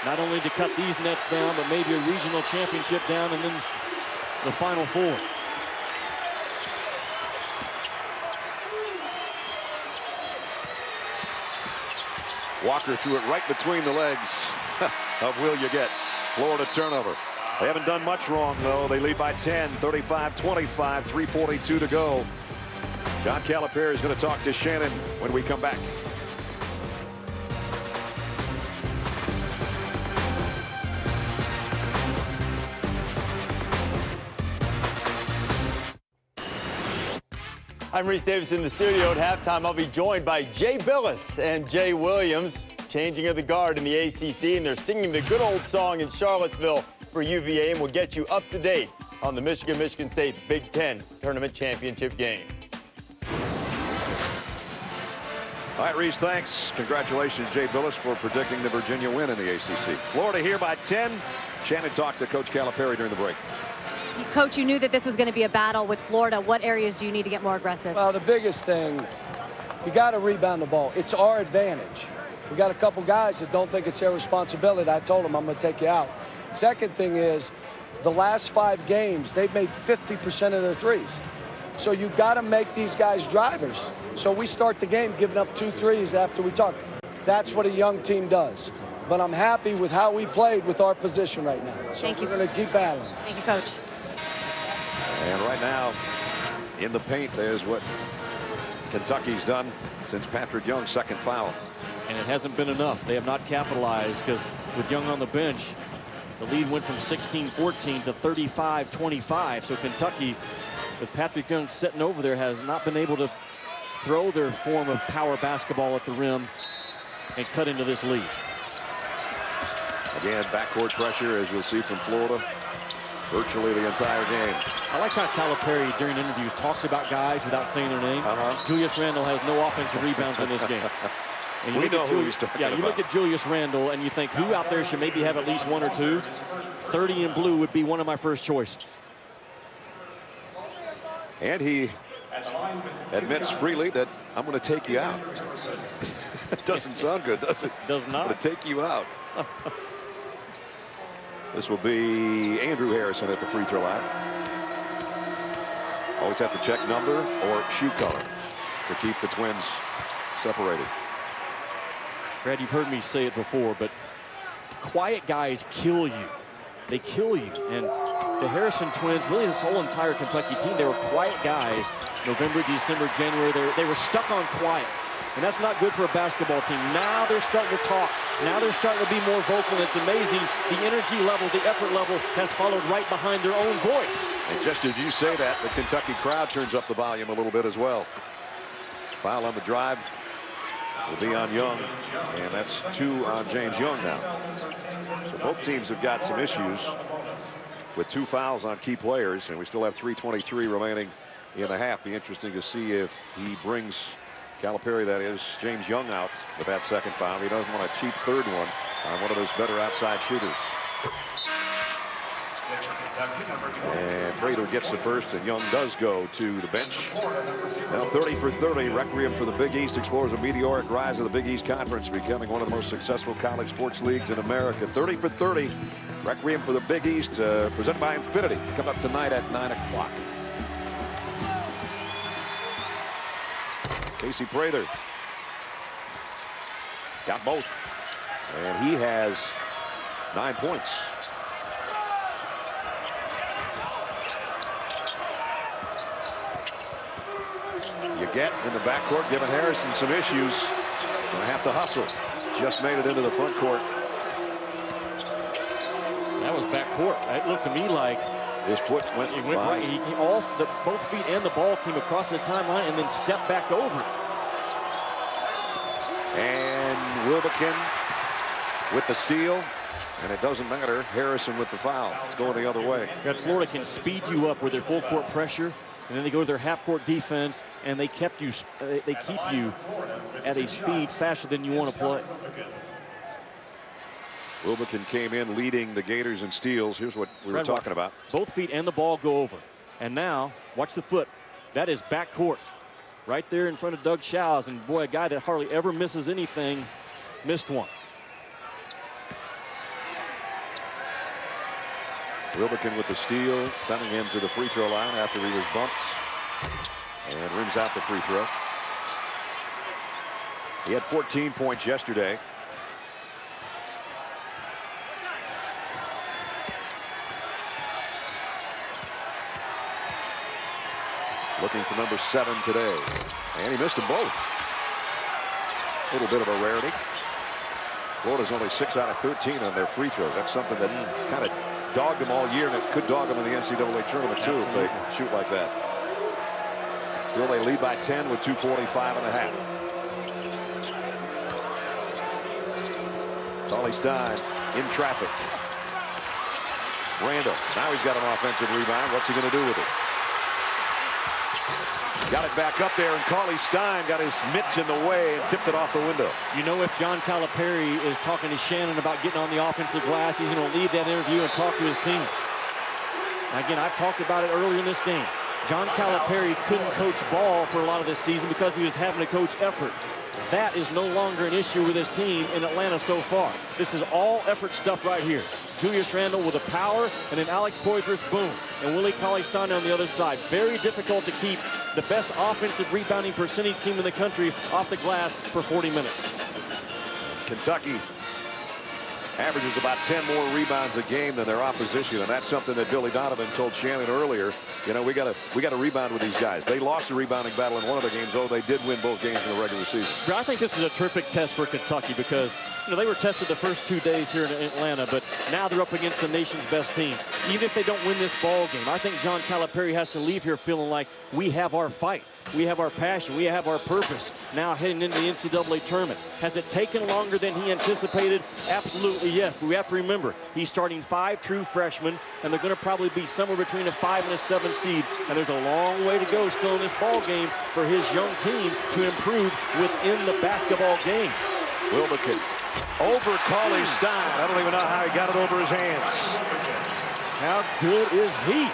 Not only to cut these nets down, but maybe a regional championship down and then the Final Four. Walker threw it right between the legs of Will Yeguet. Florida turnover. They haven't done much wrong, though. They lead by 10, 35-25, 3:42 to go. John Calipari is going to talk to Shannon when we come back. I'm Reese Davis in the studio. At halftime, I'll be joined by Jay Billis and Jay Williams, changing of the guard in the ACC, and they're singing the good old song in Charlottesville for UVA, and we'll get you up to date on the Michigan State Big Ten Tournament Championship game. All right, Reese, thanks. Congratulations, Jay Billis, for predicting the Virginia win in the ACC. Florida here by 10. Shannon talked to Coach Calipari during the break. Coach, you knew that this was going to be a battle with Florida. What areas do you need to get more aggressive? Well, the biggest thing, you got to rebound the ball. It's our advantage. We got a couple guys that don't think it's their responsibility. I told them I'm going to take you out. Second thing is, the last 5 games, they've made 50% of their threes. So you got to make these guys drivers. So we start the game giving up 2 threes after we talk. That's what a young team does. But I'm happy with how we played with our position right now. So Thank you. We're going to keep battling. Thank you, Coach. And right now, in the paint, there's what Kentucky's done since Patrick Young's second foul. And it hasn't been enough. They have not capitalized because with Young on the bench, the lead went from 16-14 to 35-25. So Kentucky, with Patrick Young sitting over there, has not been able to throw their form of power basketball at the rim and cut into this lead. Again, backcourt pressure, as you'll see from Florida, virtually the entire game. I like how Calipari, during interviews, talks about guys without saying their name. Julius Randle has no offensive rebounds in this game. And we know who he's talking about. You look at Julius Randle and you think, who out there should maybe have at least 1 or 2? 30 in blue would be one of my first choices. And he admits freely that I'm going to take you out. It doesn't sound good, does it? Does not. I'm going to take you out. This will be Andrew Harrison at the free throw line. Always have to check number or shoe color to keep the twins separated. Brad, you've heard me say it before, but quiet guys kill you. They kill you. And the Harrison twins, really this whole entire Kentucky team, they were quiet guys. November, December, January, they were stuck on quiet. And that's not good for a basketball team. Now they're starting to talk. Now they're starting to be more vocal. It's amazing. The energy level, the effort level has followed right behind their own voice. And just as you say that, the Kentucky crowd turns up the volume a little bit as well. Foul on the drive will be on Young, and that's 2 on James Young now. So both teams have got some issues with 2 fouls on key players, and we still have 3:23 remaining in the half. Be interesting to see if he brings Calipari, that is, James Young, out with that second foul. He doesn't want a cheap third one on one of those better outside shooters. And Prater gets the first, and Young does go to the bench. Now 30 for 30, Requiem for the Big East explores a meteoric rise of the Big East Conference, becoming one of the most successful college sports leagues in America. 30 for 30, Requiem for the Big East, presented by Infinity, coming up tonight at 9 o'clock. Casey Prater got both, and he has 9 points. You get in the backcourt, giving Harrison some issues. Gonna have to hustle. Just made it into the front court. That was backcourt. It looked to me like his foot went right. Both feet and the ball came across the timeline and then stepped back over. And Wilbekin with the steal. And it doesn't matter. Harrison with the foul. It's going the other way. That Florida can speed you up with their full court pressure, and then they go to their half court defense, and they keep you at a speed faster than you want to play. Wilbekin came in leading the Gators in steals. Here's what we were talking about. Both feet and the ball go over. And now, watch the foot. That is backcourt. Right there in front of Doug Shows. And boy, a guy that hardly ever misses anything, missed one. Wilbekin with the steal, sending him to the free throw line after he was bumped. And rims out the free throw. He had 14 points yesterday. Looking for number 7 today. And he missed them both. A little bit of a rarity. Florida's only 6 out of 13 on their free throws. That's something that kind of dogged them all year, and it could dog them in the NCAA tournament too if they shoot like that. Still they lead by 10 with 2:45 and a half. Cauley-Stein in traffic. Randall, now he's got an offensive rebound. What's he going to do with it? Got it back up there, and Cauley-Stein got his mitts in the way and tipped it off the window. You know, if John Calipari is talking to Shannon about getting on the offensive glass, he's going to leave that interview and talk to his team. Again, I've talked about it earlier in this game. John Calipari couldn't coach ball for a lot of this season because he was having to coach effort. That is no longer an issue with his team in Atlanta so far. This is all effort stuff right here. Julius Randle with the power, and then Alex Poitras, boom. And Willie Cauley-Stein on the other side. Very difficult to keep the best offensive rebounding percentage team in the country off the glass for 40 minutes. Kentucky averages about 10 more rebounds a game than their opposition, and that's something that Billy Donovan told Shannon earlier. You know, we got to rebound with these guys. They lost the rebounding battle in one of the games, though they did win both games in the regular season. But I think this is a terrific test for Kentucky because, you know, they were tested the first 2 days here in Atlanta, but now they're up against the nation's best team. Even if they don't win this ball game, I think John Calipari has to leave here feeling like we have our fight. We have our passion. We have our purpose now heading into the NCAA tournament. Has it taken longer than he anticipated? Absolutely, yes. But we have to remember, he's starting 5 true freshmen, and they're going to probably be somewhere between a 5 and a 7 seed. And there's a long way to go still in this ball game for his young team to improve within the basketball game. Wilbekin over Cauley-Stein. I don't even know how he got it over his hands. How good is he?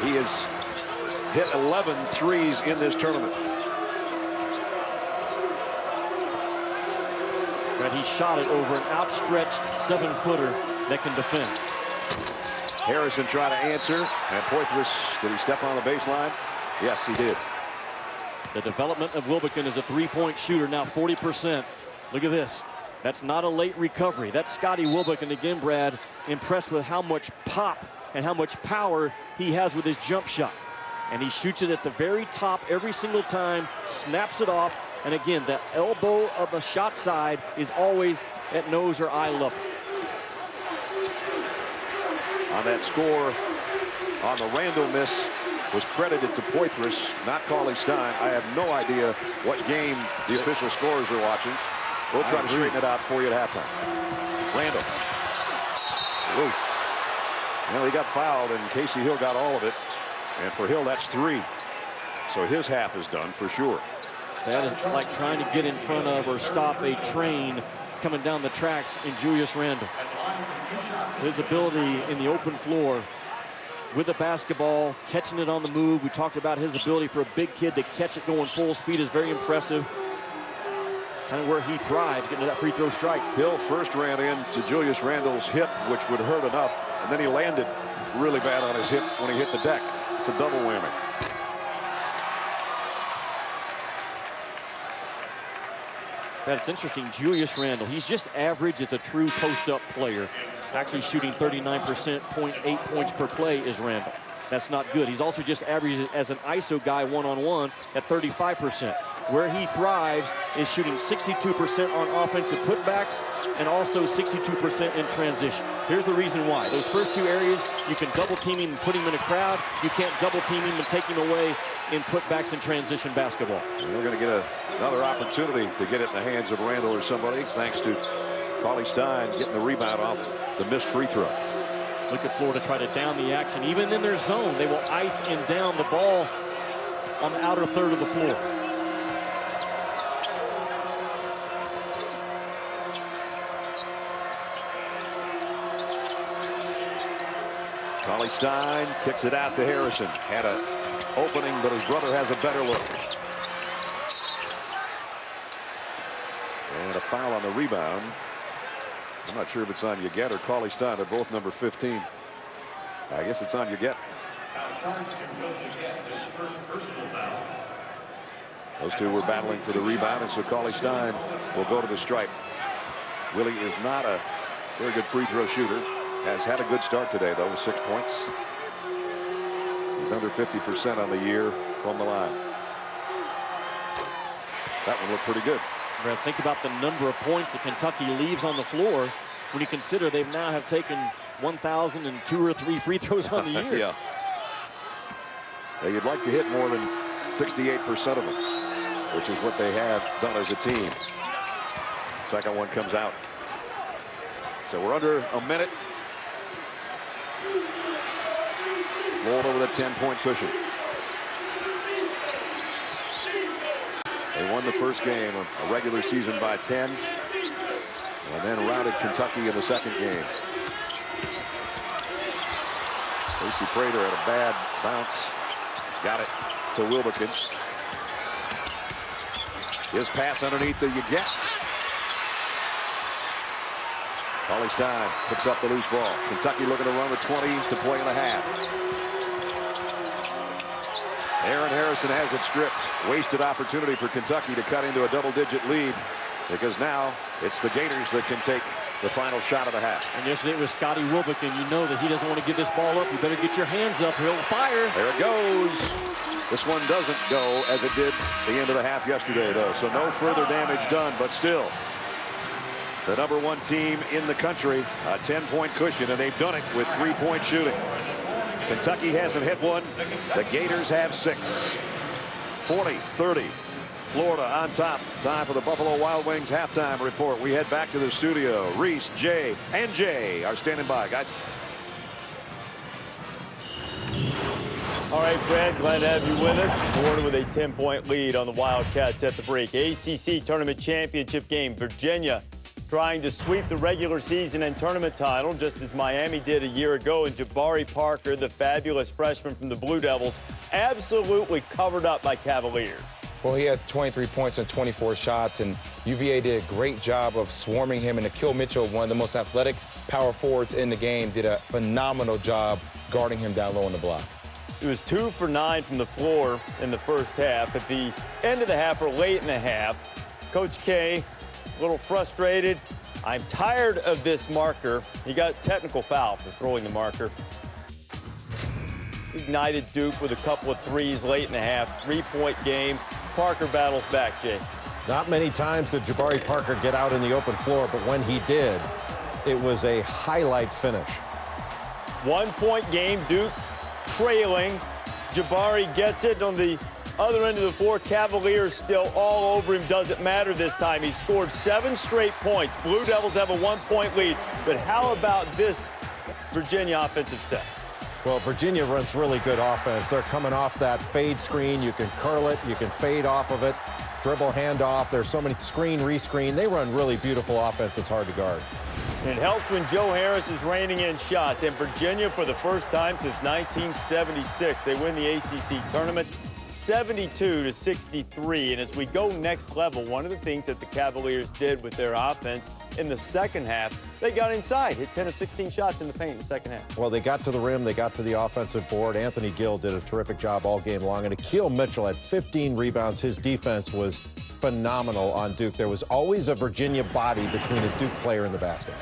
He has hit 11 threes in this tournament. But he shot it over an outstretched 7-footer that can defend. Harrison trying to answer, and Poitras, did he step on the baseline? Yes, he did. The development of Wilbekin as a three-point shooter, now 40%. Look at this. That's not a late recovery. That's Scotty Wilbekin again, Brad. Impressed with how much pop and how much power he has with his jump shot. And he shoots it at the very top every single time, snaps it off, and again, the elbow of the shot side is always at nose or eye level. On that score, on the Randall miss, was credited to Poitras, not Cauley-Stein. I have no idea what game the official scorers are watching. We'll try to straighten it out for you at halftime. Randall. Ooh. Well, he got fouled, and Casey Hill got all of it. And for Hill, that's 3. So his half is done for sure. That is like trying to get in front of or stop a train coming down the tracks in Julius Randle. His ability in the open floor with the basketball, catching it on the move. We talked about his ability for a big kid to catch it going full speed is very impressive. Kind of where he thrives, getting to that free throw strike. Hill first ran into Julius Randle's hip, which would hurt enough, and then he landed really bad on his hip when he hit the deck. It's a double whammy. That's interesting. Julius Randle, he's just average as a true post-up player. Actually shooting 39%, 0.8 points per play is Randle. That's not good. He's also just average as an ISO guy one-on-one at 35%. Where he thrives is shooting 62% on offensive putbacks and also 62% in transition. Here's the reason why. Those first 2 areas, you can double team him and put him in a crowd. You can't double team him and take him away in putbacks and transition basketball. And we're going to get another opportunity to get it in the hands of Randall or somebody, thanks to Cauley-Stein getting the rebound off the missed free throw. Look at Florida try to down the action. Even in their zone, they will ice and down the ball on the outer third of the floor. Cauley-Stein kicks it out to Harrison. Had an opening, but his brother has a better look. And a foul on the rebound. I'm not sure if it's on Yaget or Cauley-Stein. They're both number 15. I guess it's on Yaget. Those two were battling for the rebound, and so Cauley-Stein will go to the stripe. Willie is not a very good free throw shooter. Has had a good start today, though, with 6 points. He's under 50% on the year from the line. That one looked pretty good. Think about the number of points that Kentucky leaves on the floor when you consider they now have taken 1,002 or 3 free throws on the year. Yeah. You'd like to hit more than 68% of them, which is what they have done as a team. Second one comes out. So we're under a minute. Florida with a 10-point cushion. They won the first game, a regular season, by 10, and then routed Kentucky in the second game. Casey Prater had a bad bounce. Got it to Wilbekin. His pass underneath the Yaget. Cauley-Stein picks up the loose ball. Kentucky looking to run with 20 to play in the half. Aaron Harrison has it stripped. Wasted opportunity for Kentucky to cut into a double-digit lead, because now it's the Gators that can take the final shot of the half. And yesterday it was Scotty Wilbekin. You know that he doesn't want to give this ball up. You better get your hands up. He'll fire. There it goes. This one doesn't go as it did the end of the half yesterday, though. So no further damage done, but still the #1 team in the country, a 10-point cushion, and they've done it with 3-point shooting. Kentucky hasn't hit one. The Gators have 6. 40-30. Florida on top. Time for the Buffalo Wild Wings halftime report. We head back to the studio. Reese, Jay, and Jay are standing by, guys. All right, Brad, glad to have you with us. Florida with a 10-point lead on the Wildcats at the break. ACC Tournament Championship game. Virginia trying to sweep the regular season and tournament title, just as Miami did a year ago. And Jabari Parker, the fabulous freshman from the Blue Devils, absolutely covered up by Cavaliers. Well, he had 23 points and 24 shots, and UVA did a great job of swarming him. And Akil Mitchell, one of the most athletic power forwards in the game, did a phenomenal job guarding him down low on the block. He was 2 for 9 from the floor in the first half. At the end of the half, or late in the half, Coach K, a little frustrated. I'm tired of this marker. He got technical foul for throwing the marker. Ignited Duke with a couple of threes late in the half. 3-point game. Parker battles back, Jay. Not many times did Jabari Parker get out in the open floor, but when he did, it was a highlight finish. 1-point game, Duke trailing. Jabari gets it on the other end of the floor. Cavaliers still all over him. Doesn't matter this time. He scored 7 straight points. Blue Devils have a 1-point lead. But how about this Virginia offensive set? Well, Virginia runs really good offense. They're coming off that fade screen. You can curl it. You can fade off of it. Dribble, handoff. There's so many screen, rescreen. They run really beautiful offense. It's hard to guard. And it helps when Joe Harris is reining in shots. And Virginia, for the first time since 1976, they win the ACC tournament 72-63. And as we go next level, one of the things that the Cavaliers did with their offense in the second half, they got inside, hit 10 of 16 shots in the paint in the second half. Well, they got to the rim. They got to the offensive board. Anthony Gill did a terrific job all game long. And Akil Mitchell had 15 rebounds. His defense was phenomenal on Duke. There was always a Virginia body between a Duke player and the basket.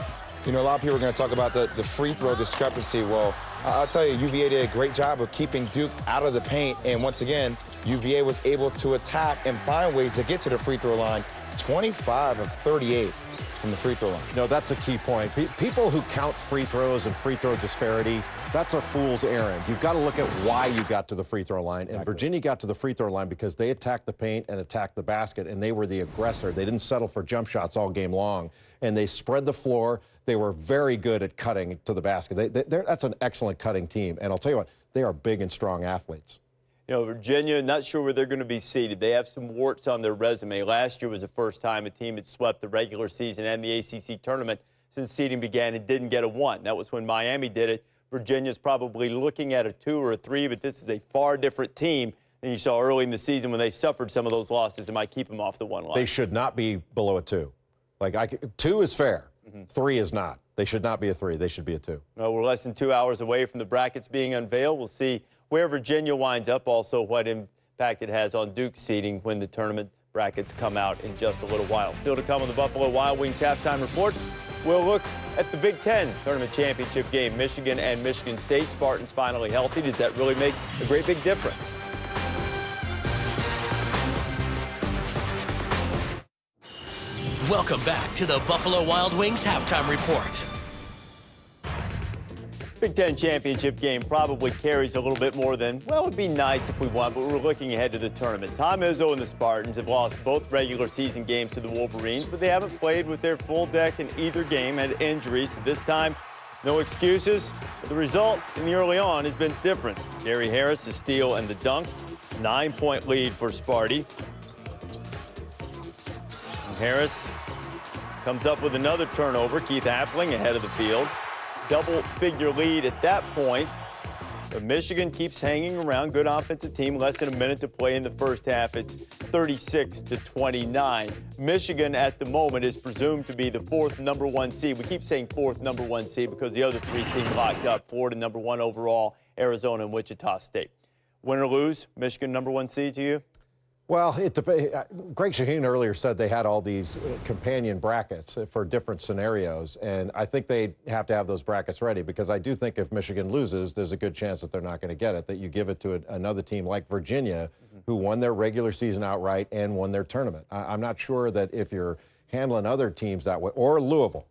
You know, a lot of people are going to talk about the free throw discrepancy. Well, I'll tell you, UVA did a great job of keeping Duke out of the paint. And once again, UVA was able to attack and find ways to get to the free throw line. 25 of 38 from the free throw line. No, that's a key point. People who count free throws and free throw disparity, that's a fool's errand. You've got to look at why you got to the free throw line. And Virginia got to the free throw line because they attacked the paint and attacked the basket, and they were the aggressor. They didn't settle for jump shots all game long, and they spread the floor. They were very good at cutting to the basket. That's an excellent cutting team. And I'll tell you what, they are big and strong athletes. You know, Virginia, not sure where they're going to be seeded. They have some warts on their resume. Last year was the first time a team had swept the regular season and the ACC tournament since seeding began and didn't get a 1. That was when Miami did it. Virginia's probably looking at a 2 or a 3, but this is a far different team than you saw early in the season when they suffered some of those losses. It might keep them off the 1 line. They should not be below a 2. 2 is fair. 3 is not. They should not be a 3. They should be a 2. Well, we're less than 2 hours away from the brackets being unveiled. We'll see where Virginia winds up, also what impact it has on Duke's seeding when the tournament brackets come out in just a little while. Still to come on the Buffalo Wild Wings halftime report, we'll look at the Big Ten tournament championship game. Michigan and Michigan State. Spartans finally healthy. Does that really make a great big difference? Welcome back to the Buffalo Wild Wings halftime report. Big Ten championship game probably carries a little bit more than, well, it'd be nice if we won, but we're looking ahead to the tournament. Tom Izzo and the Spartans have lost both regular season games to the Wolverines, but they haven't played with their full deck in either game, had injuries, but this time, no excuses. But the result in the early on has been different. Gary Harris, the steal and the dunk, 9-point lead for Sparty. And Harris comes up with another turnover. Keith Appling ahead of the field. Double-figure lead at that point. But Michigan keeps hanging around. Good offensive team. Less than a minute to play in the first half. It's 36-29. Michigan at the moment is presumed to be the 4th number 1 seed. We keep saying 4th number 1 seed because the other 3 seem locked up. Florida number 1 overall, Arizona and Wichita State. Win or lose, Michigan number 1 seed to you? Well, Greg Shaheen earlier said they had all these companion brackets for different scenarios, and I think they have to have those brackets ready because I do think if Michigan loses, there's a good chance that they're not going to get it, that you give it to another team like Virginia, who won their regular season outright and won their tournament. I'm not sure that if you're handling other teams that way, or Louisville,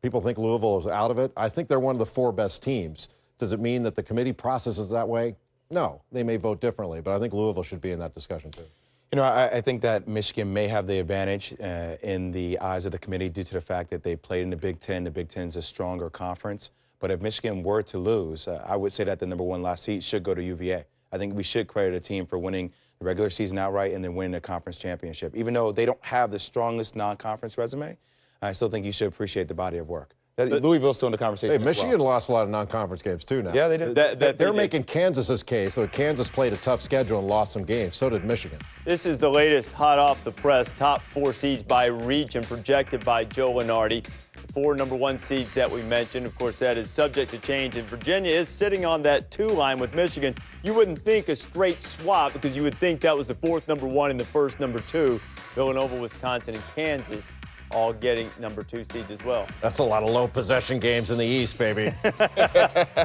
people think Louisville is out of it. I think they're one of the 4 best teams. Does it mean that the committee processes that way? No, they may vote differently, but I think Louisville should be in that discussion too. You know, I think that Michigan may have the advantage in the eyes of the committee due to the fact that they played in the Big Ten. The Big Ten is a stronger conference. But if Michigan were to lose, I would say that the number 1 last seed should go to UVA. I think we should credit a team for winning the regular season outright and then winning the conference championship. Even though they don't have the strongest non-conference resume, I still think you should appreciate the body of work. Louisville's still in the conversation. Hey, Michigan lost a lot of non-conference games too now. Yeah, they did. They're making Kansas's case. So Kansas played a tough schedule and lost some games. So did Michigan. This is the latest hot off the press top 4 seeds by region projected by Joe Lunardi. 4 number 1 seeds that we mentioned. Of course, that is subject to change. And Virginia is sitting on that 2 line with Michigan. You wouldn't think a straight swap because you would think that was the 4th number 1 and the 1st number 2. Villanova, Wisconsin, and Kansas all getting number 2 seeds as well. That's a lot of low possession games in the East, baby.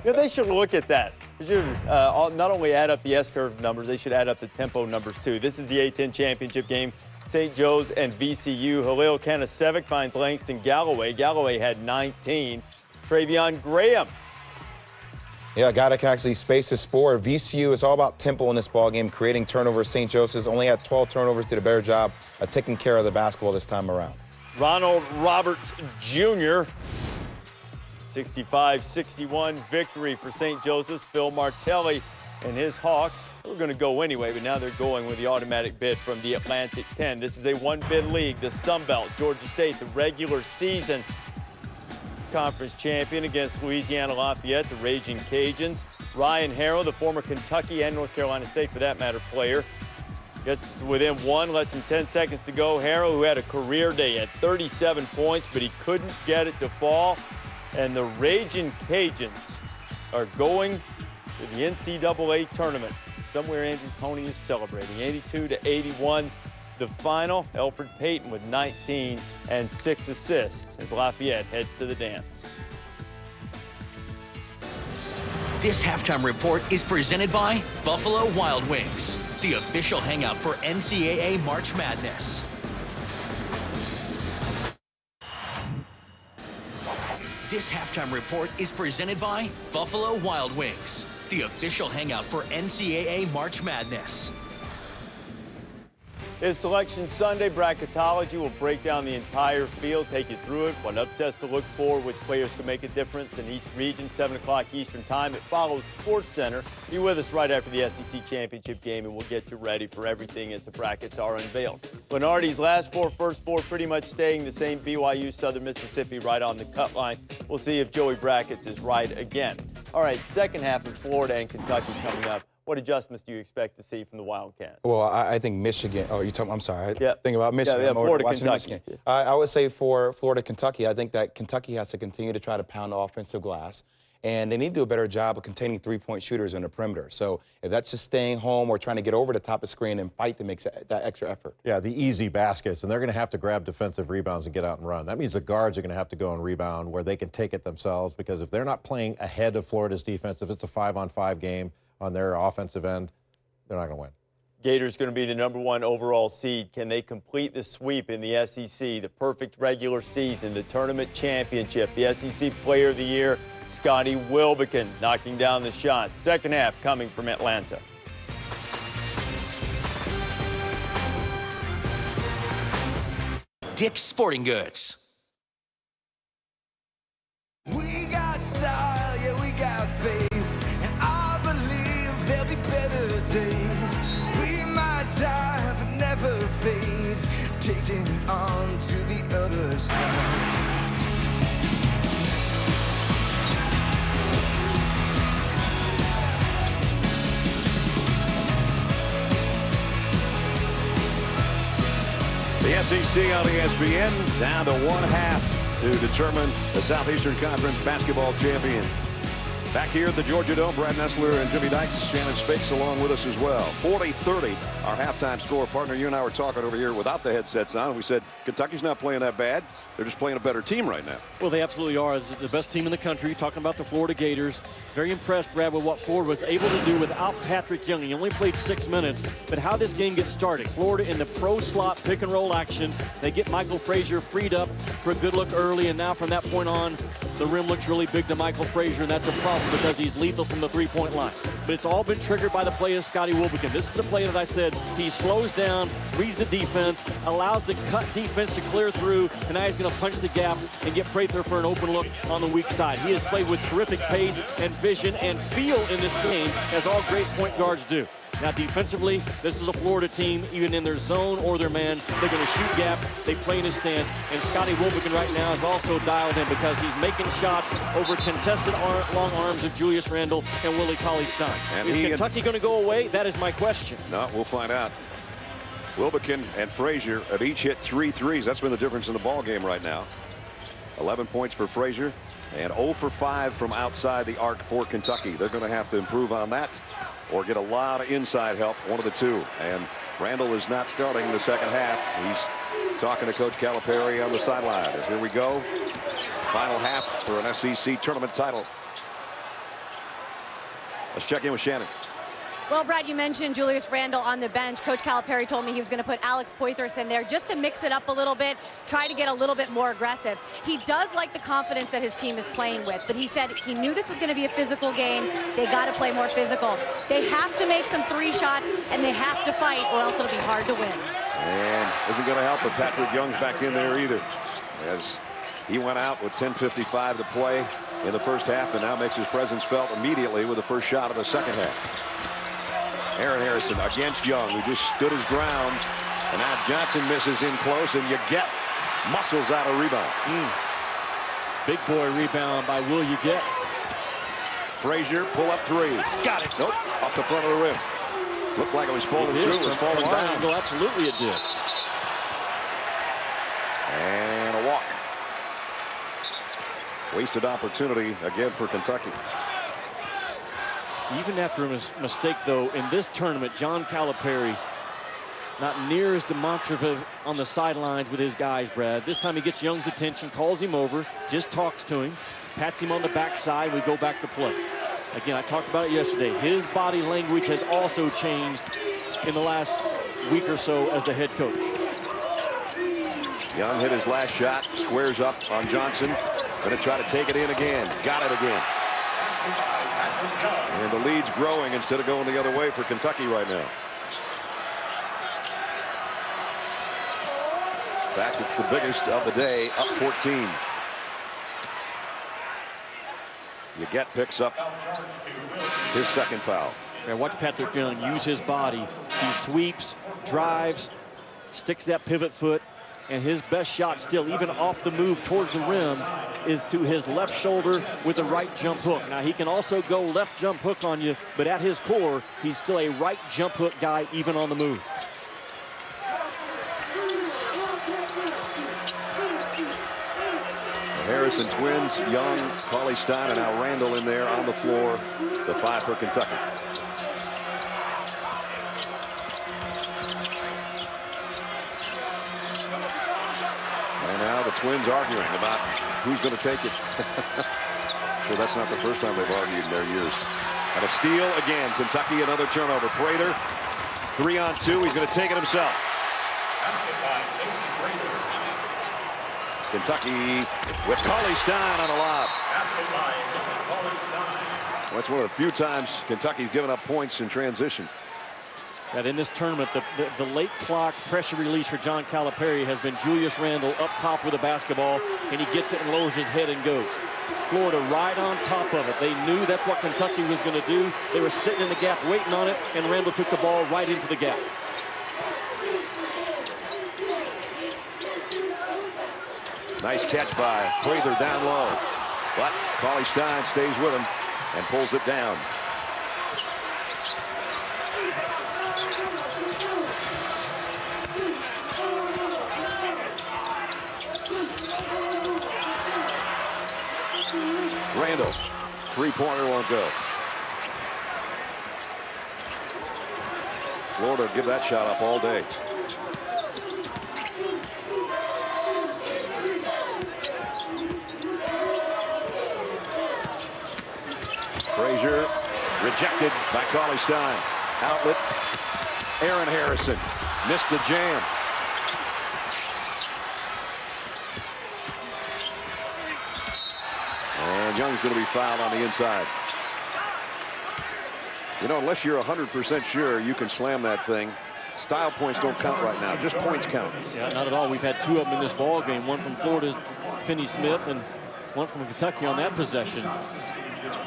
They should look at that. They should not only add up the S-curve numbers, they should add up the tempo numbers too. This is the A-10 championship game. St. Joe's and VCU. Halil Kanasevic finds Langston Galloway. Galloway had 19. Travion Graham. Yeah, a guy that can actually space his score. VCU is all about tempo in this ball game, creating turnovers. St. Joseph's only had 12 turnovers, did a better job of taking care of the basketball this time around. Ronald Roberts Jr. 65-61 victory for St. Joseph's. Phil Martelli and his Hawks were going to go anyway, but now they're going with the automatic bid from the Atlantic 10. This is a 1-bid league. The Sun Belt, Georgia State, the regular season conference champion against Louisiana Lafayette, the Raging Cajuns. Ryan Harrow, the former Kentucky and North Carolina State, for that matter, player, gets within 1, less than 10 seconds to go. Harrow, who had a career day, had 37 points, but he couldn't get it to fall. And the Raging Cajuns are going to the NCAA tournament. Somewhere Andrew Toney is celebrating. 82-81, the final. Elfrid Payton with 19 and 6 assists as Lafayette heads to the dance. This halftime report is presented by Buffalo Wild Wings, the official hangout for NCAA March Madness. This halftime report is presented by Buffalo Wild Wings, the official hangout for NCAA March Madness. It's Selection Sunday. Bracketology will break down the entire field, take you through it, what upsets to look for, which players can make a difference in each region, 7 o'clock Eastern time. It follows Sports Center. Be with us right after the SEC Championship game, and we'll get you ready for everything as the brackets are unveiled. Lunardi's last 4, first 4, pretty much staying the same. BYU, Southern Mississippi right on the cut line. We'll see if Joey Brackets is right again. All right, second half in Florida and Kentucky coming up. What adjustments do you expect to see from the Wildcats? Well, I think Michigan. Oh, you talking? I'm sorry. Yeah. Think about Michigan. Yeah, Florida, Kentucky. Michigan. I would say for Florida, Kentucky, I think that Kentucky has to continue to try to pound the offensive glass, and they need to do a better job of containing three-point shooters in the perimeter. So if that's just staying home or trying to get over the top of the screen and fight, that makes that extra effort. Yeah, the easy baskets, and they're going to have to grab defensive rebounds and get out and run. That means the guards are going to have to go and rebound where they can take it themselves, because if they're not playing ahead of Florida's defense, if it's a 5-on-5 game on their offensive end, they're not going to win. Gators going to be the number 1 overall seed. Can they complete the sweep in the SEC, the perfect regular season, the tournament championship, the SEC Player of the Year, Scotty Wilbekin knocking down the shots. Second half coming from Atlanta. Dick's Sporting Goods. We got style, yeah, we got faith, and I believe there'll be better days. We might die, but never fade, taking on to the other side. The SEC on ESPN, down to 1/2 to determine the Southeastern Conference basketball champion. Back here at the Georgia Dome, Brad Nessler and Jimmy Dykes, Shannon Spakes along with us as well. 40-30, our halftime score. Partner, you and I were talking over here without the headsets on, and we said Kentucky's not playing that bad. They're just playing a better team right now. Well, they absolutely are. It's the best team in the country. Talking about the Florida Gators. Very impressed, Brad, with what Florida was able to do without Patrick Young. He only played 6 minutes, but how this game gets started. Florida in the pro slot pick and roll action. They get Michael Frazier freed up for a good look early, and now from that point on, the rim looks really big to Michael Frazier, and that's a problem because he's lethal from the three-point line. But it's all been triggered by the play of Scotty Wilbekin. This is the play that I said he slows down, reads the defense, allows the cut defense to clear through, and now he's going to punch the gap and get Prather for an open look on the weak side. He has played with terrific pace and vision and feel in this game, as all great point guards do. Now, defensively, this is a Florida team, even in their zone or their man, they're going to shoot gap. They play in his stance. And Scotty Wilbekin right now is also dialed in because he's making shots over contested long arms of Julius Randle and Willie Cauley-Stein. Is Kentucky going to go away? That is my question. No, we'll find out. Wilbekin and Frazier have each hit 3 threes. That's been the difference in the ball game right now. 11 points for Frazier and 0 for 5 from outside the arc for Kentucky. They're going to have to improve on that or get a lot of inside help, one of the two. And Randle is not starting the second half. He's talking to Coach Calipari on the sideline. And here we go. Final half for an SEC tournament title. Let's check in with Shannon. Well, Brad, you mentioned Julius Randle on the bench. Coach Calipari told me he was going to put Alex Poythress in there just to mix it up a little bit, try to get a little bit more aggressive. He does like the confidence that his team is playing with, but he said he knew this was going to be a physical game. They got to play more physical. They have to make some 3 shots, and they have to fight, or else it'll be hard to win. And isn't going to help if Patrick Young's back in there either, as he went out with 10:55 to play in the first half and now makes his presence felt immediately with the first shot of the second half. Aaron Harrison against Young, who just stood his ground. And now Johnson misses in close, and you get muscles out of rebound. Big boy rebound by Will You Get. Frazier, pull up 3. Got it. Nope, up the front of the rim. Looked like it was falling through. It was falling down. No, absolutely it did. And a walk. Wasted opportunity again for Kentucky. Even after a mistake, though, in this tournament, John Calipari not near as demonstrative on the sidelines with his guys, Brad. This time he gets Young's attention, calls him over, just talks to him, pats him on the backside, we go back to play. Again, I talked about it yesterday. His body language has also changed in the last week or so as the head coach. Young hit his last shot, squares up on Johnson. Going to try to take it in again. Got it again. And the lead's growing instead of going the other way for Kentucky right now. In fact, it's the biggest of the day, up 14. Uguette picks up his second foul. Yeah, watch Patrick Young use his body. He sweeps, drives, sticks that pivot foot, and his best shot still, even off the move towards the rim, is to his left shoulder with a right jump hook. Now, he can also go left jump hook on you, but at his core, he's still a right jump hook guy, even on the move. The Harrison twins, Young, Cauley-Stein, and now Randle in there on the floor. The 5 for Kentucky. And now the twins arguing about who's going to take it. Sure, that's not the first time they've argued in their years. And a steal again. Kentucky, another turnover. Prather, 3-on-2. He's going to take it himself. Kentucky with Cauley-Stein on a lob. That's one of the few times Kentucky's given up points in transition. That in this tournament, the late clock pressure release for John Calipari has been Julius Randle up top with the basketball, and he gets it and lowers his head and goes. Florida right on top of it. They knew that's what Kentucky was going to do. They were sitting in the gap waiting on it, and Randle took the ball right into the gap. Nice catch by Prather down low. But Cauley-Stein stays with him and pulls it down. Randle, 3-pointer won't go. Florida give that shot up all day. Frazier rejected by Cauley-Stein. Outlet. Aaron Harrison missed a jam. And Young's going to be fouled on the inside. You know, unless you're 100% sure you can slam that thing, style points don't count right now. Just points count. Yeah, not at all. We've had 2 of them in this ball game. One from Florida's Finney Smith and one from Kentucky on that possession.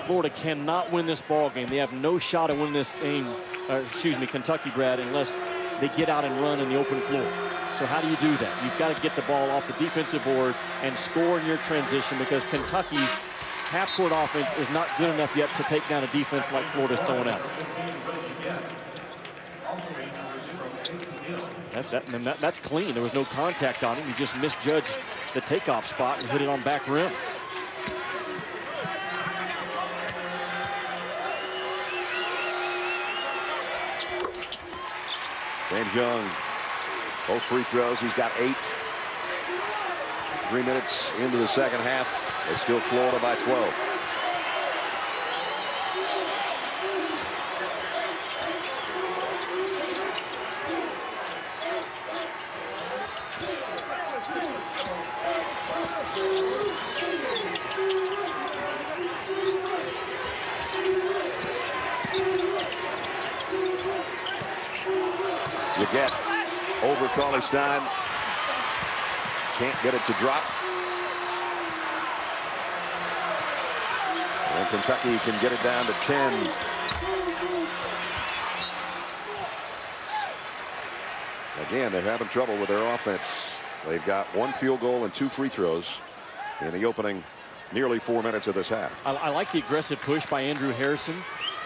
Florida cannot win this ball game. They have no shot at winning this game Kentucky, Brad, unless they get out and run in the open floor. So how do you do that? You've got to get the ball off the defensive board and score in your transition, because Kentucky's half-court offense is not good enough yet to take down a defense like Florida's throwing out. That's clean. There was no contact on it. You just misjudged the takeoff spot and hit it on back rim. James Young, both free throws. He's got 8. 3 minutes into the second half. They still Florida by 12. You get over Cauley-Stein. Can't get it to drop. And Kentucky can get it down to 10. Again, they're having trouble with their offense. They've got 1 field goal and 2 free throws in the opening nearly 4 minutes of this half. I like the aggressive push by Andrew Harrison.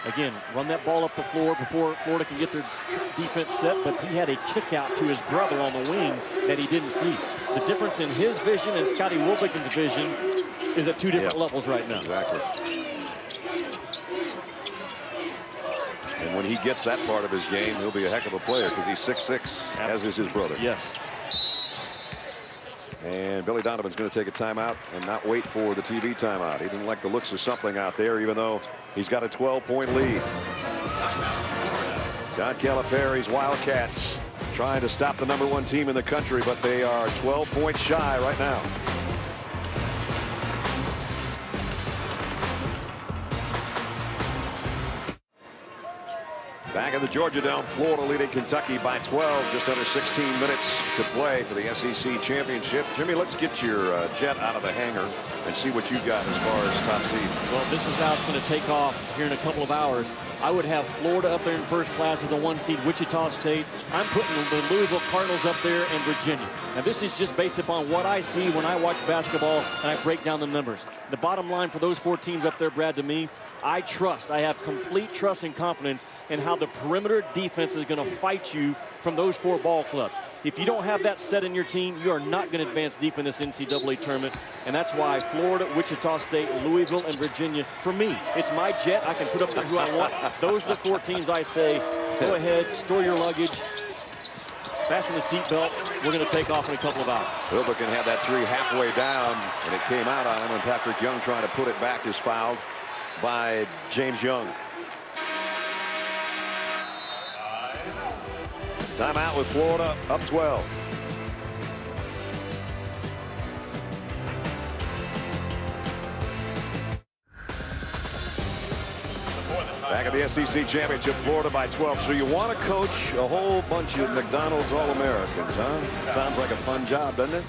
Again, run that ball up the floor before Florida can get their defense set, but he had a kick out to his brother on the wing that he didn't see. The difference in his vision and Scotty Wilbekin's vision is at 2 different levels right now. Exactly. And when he gets that part of his game, he'll be a heck of a player, because he's 6'6", as is his brother. Yes. And Billy Donovan's going to take a timeout and not wait for the TV timeout. He didn't like the looks of something out there, even though he's got a 12-point lead. John Calipari's Wildcats trying to stop the #1 team in the country, but they are 12 points shy right now. Back in the Georgia Dome, Florida leading Kentucky by 12, just under 16 minutes to play for the SEC championship. Jimmy, let's get your jet out of the hangar and see what you've got as far as top seed. Well, this is how it's going to take off here in a couple of hours. I would have Florida up there in first class as a 1 seed, Wichita State. I'm putting the Louisville Cardinals up there and Virginia. Now, this is just based upon what I see when I watch basketball and I break down the numbers. The bottom line for those 4 teams up there, Brad, to me, I have complete trust and confidence in how the perimeter defense is going to fight you from those 4 ball clubs. If you don't have that set in your team, you are not going to advance deep in this NCAA tournament. And that's why Florida, Wichita State, Louisville, and Virginia, for me, it's my jet. I can put up there who I want. Those are the 4 teams I say, go ahead, store your luggage, fasten the seatbelt. We're going to take off in a couple of hours. Wilbekin had that 3 halfway down, and it came out on him, and Patrick Young trying to put it back is fouled by James Young. Timeout with Florida up 12. Back at the SEC Championship, Florida by 12. So you want to coach a whole bunch of McDonald's All-Americans, huh? Sounds like a fun job, doesn't it?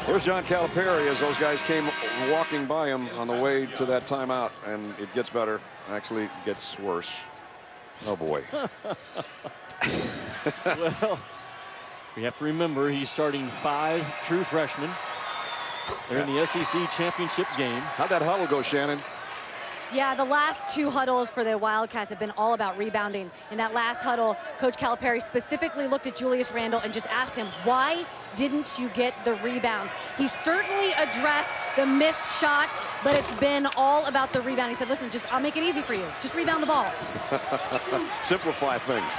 Here's John Calipari as those guys came walking by him on the way to that timeout, and it gets better. Actually, it gets worse. Oh, boy. Well, we have to remember he's starting 5 true freshmen. They're in the SEC championship game. How'd that huddle go, Shannon? Yeah, the last 2 huddles for the Wildcats have been all about rebounding. In that last huddle, Coach Calipari specifically looked at Julius Randle and just asked him, why didn't you get the rebound? He certainly addressed the missed shots, but it's been all about the rebound. He said, listen, I'll make it easy for you. Just rebound the ball. Simplify things.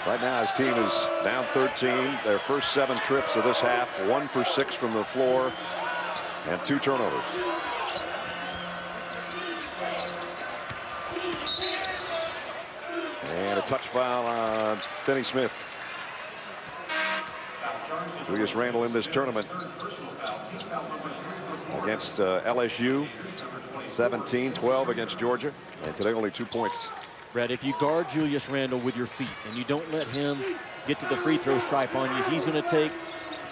Right now, his team is down 13. Their first 7 trips of this half, 1 for 6 from the floor, and 2 turnovers. And a touch foul on Finney Smith. Julius Randle in this tournament against LSU, 17-12 against Georgia, and today only 2 points. Brad, if you guard Julius Randle with your feet and you don't let him get to the free throw stripe on you, he's going to take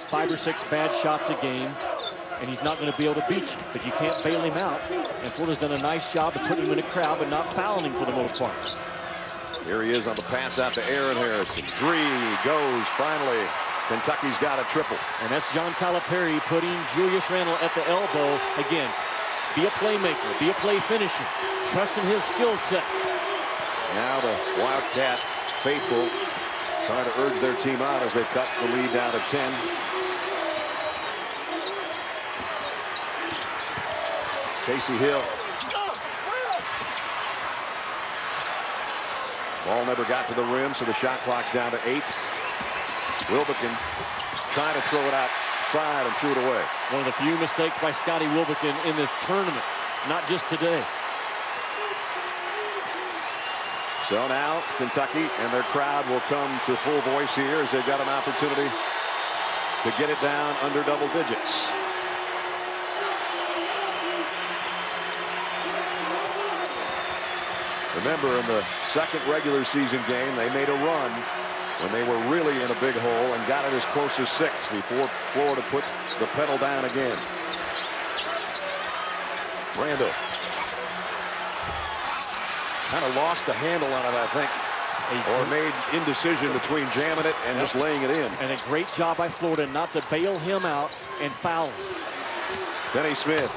5 or 6 bad shots a game, and he's not going to be able to beat you. But you can't bail him out. And Florida's done a nice job of putting him in a crowd but not fouling him for the most part. Here he is on the pass out to Aaron Harrison. Three goes finally. Kentucky's got a triple. And that's John Calipari putting Julius Randle at the elbow. Again, be a playmaker, be a play finisher. Trust in his skill set. Now the Wildcat faithful trying to urge their team on as they cut the lead down to 10. Casey Hill. Ball never got to the rim, so the shot clock's down to 8. Wilbekin trying to throw it outside and threw it away. One of the few mistakes by Scotty Wilbekin in this tournament, not just today. So now Kentucky and their crowd will come to full voice here as they've got an opportunity to get it down under double digits. Remember, in the second regular season game, they made a run when they were really in a big hole and got it as close as 6 before Florida put the pedal down again. Randle kind of lost the handle on it, I think, or made indecision between jamming it and just laying it in. And a great job by Florida not to bail him out and foul him. Finney Smith.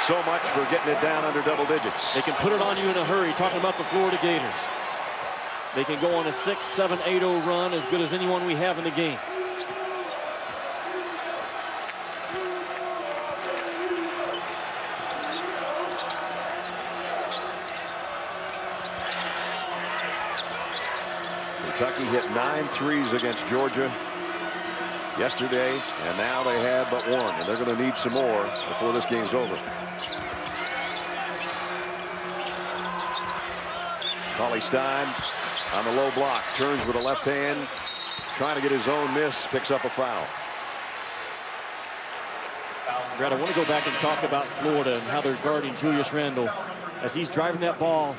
So much for getting it down under double digits. They can put it on you in a hurry. Talking about the Florida Gators. They can go on a 6-7, 8-0 run, as good as anyone we have in the game. Kentucky hit 9 threes against Georgia yesterday, and now they have but 1, and they're going to need some more before this game's over. Cauley-Stein on the low block, turns with a left hand, trying to get his own miss, picks up a foul. Brad, I want to go back and talk about Florida and how they're guarding Julius Randle as he's driving that ball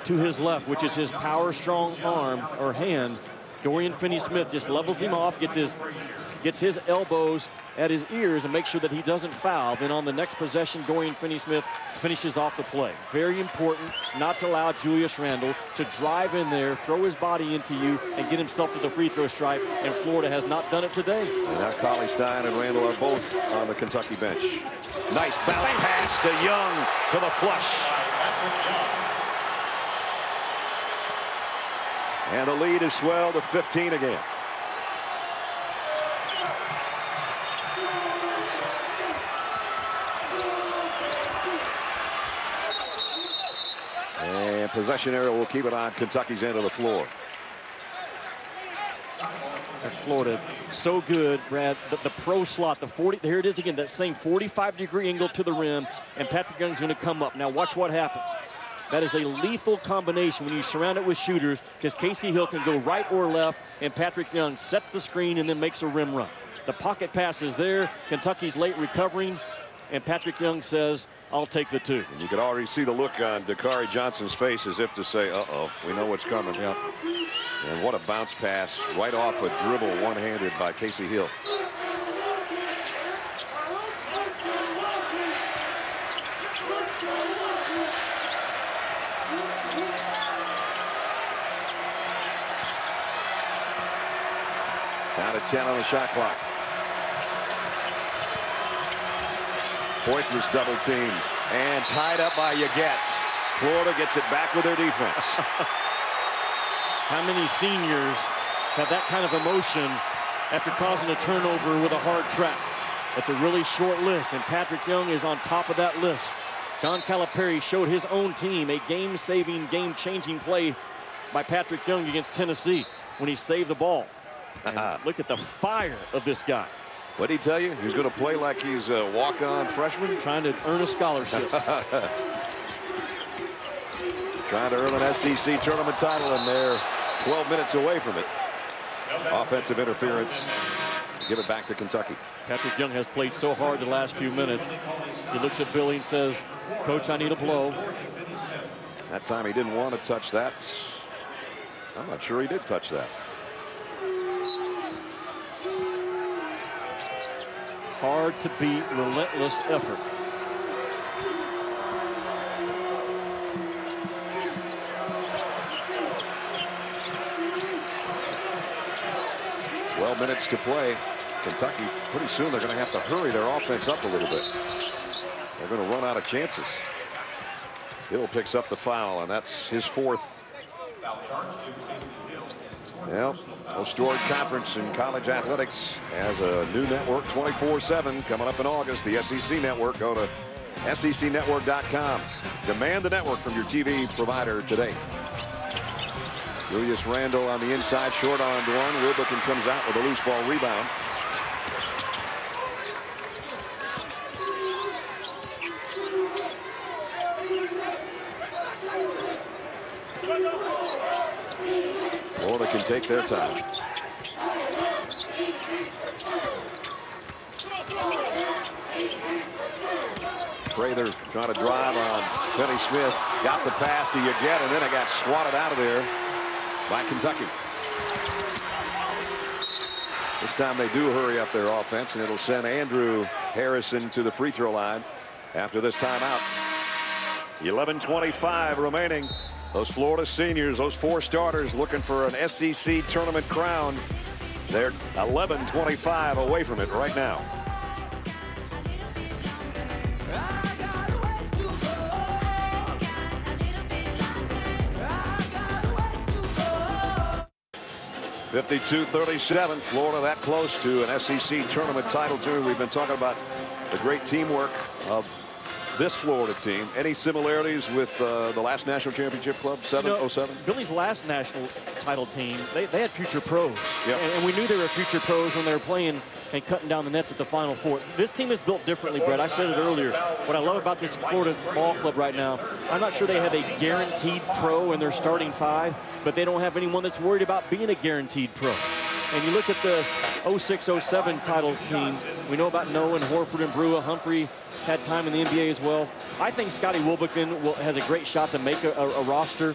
to his left, which is his power strong arm or hand. Dorian Finney-Smith just levels him off, gets his elbows at his ears and makes sure that he doesn't foul. Then on the next possession, Dorian Finney-Smith finishes off the play. Very important not to allow Julius Randle to drive in there, throw his body into you, and get himself to the free throw stripe, and Florida has not done it today. And now Cauley-Stein and Randle are both on the Kentucky bench. Nice bounce pass to Young for the flush. And the lead is swelled to 15 again. And possession area will keep it on Kentucky's end of the floor. Florida, so good, Brad. The pro slot, the 40, here it is again, that same 45-degree angle to the rim, and Patrick Young's going to come up. Now watch what happens. That is a lethal combination when you surround it with shooters, because Casey Hill can go right or left, and Patrick Young sets the screen and then makes a rim run. The pocket pass is there. Kentucky's late recovering, and Patrick Young says, I'll take the 2. And you could already see the look on Dakari Johnson's face as if to say, uh-oh, we know what's coming. Yep. And what a bounce pass right off a dribble one-handed by Casey Hill. Down to 10 on the shot clock. Poitras double team and tied up by Yaget. Florida gets it back with their defense. How many seniors have that kind of emotion after causing a turnover with a hard track? That's a really short list, and Patrick Young is on top of that list. John Calipari showed his own team a game-saving, game-changing play by Patrick Young against Tennessee when he saved the ball. And look at the fire of this guy. What did he tell you? He's going to play like he's a walk-on freshman? Trying to earn a scholarship. Trying to earn an SEC tournament title, and they're 12 minutes away from it. Offensive interference. Give it back to Kentucky. Patrick Young has played so hard the last few minutes. He looks at Billy and says, Coach, I need a blow. That time he didn't want to touch that. I'm not sure he did touch that. Hard to beat, relentless effort. minutes to play. Kentucky, pretty soon they're going to have to hurry their offense up a little bit. They're going to run out of chances. Hill picks up the foul, and that's his 4th. Well, Most Storied Conference in college athletics has a new network 24/7 coming up in August. The SEC Network. Go to SECnetwork.com. Demand the network from your TV provider today. Julius Randle on the inside, short on one. Wilbekin comes out with a loose ball rebound. Florida can take their time. Prather trying to drive on Finney Smith. Got the pass. Do you get? And then it got swatted out of there by Kentucky. This time they do hurry up their offense, and it'll send Andrew Harrison to the free throw line after this timeout. 11:25 remaining. Those Florida seniors, those 4 starters looking for an SEC tournament crown. They're 11:25 away from it right now. (52-37) Florida that close to an SEC tournament title too. We've been talking about the great teamwork of this Florida team. Any similarities with the last national championship club, 07? Billy's last national title team, they had future pros. Yep. And we knew they were future pros when they were playing and cutting down the nets at the Final Four. This team is built differently, Brett. I said it earlier. What I love about this Florida ball club right now, I'm not sure they have a guaranteed pro in their starting 5, but they don't have anyone that's worried about being a guaranteed pro. And you look at the 06-07 title team, we know about Noah and Horford and Brewer. Humphrey had time in the NBA as well. I think Scotty Wilbekin has a great shot to make a roster.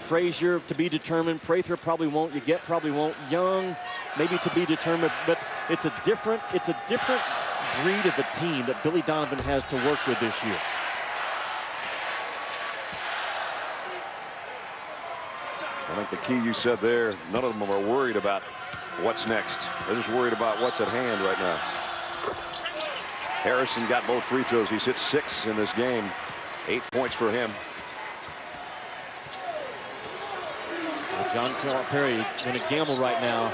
Frazier to be determined. Prather probably won't. Yeget probably won't. Young maybe to be determined. But it's a different breed of a team that Billy Donovan has to work with this year. I think the key you said there, none of them are worried about what's next. They're just worried about what's at hand right now. Harrison got both free throws. He's hit 6 in this game. 8 points for him. Well, John Calipari going to gamble right now.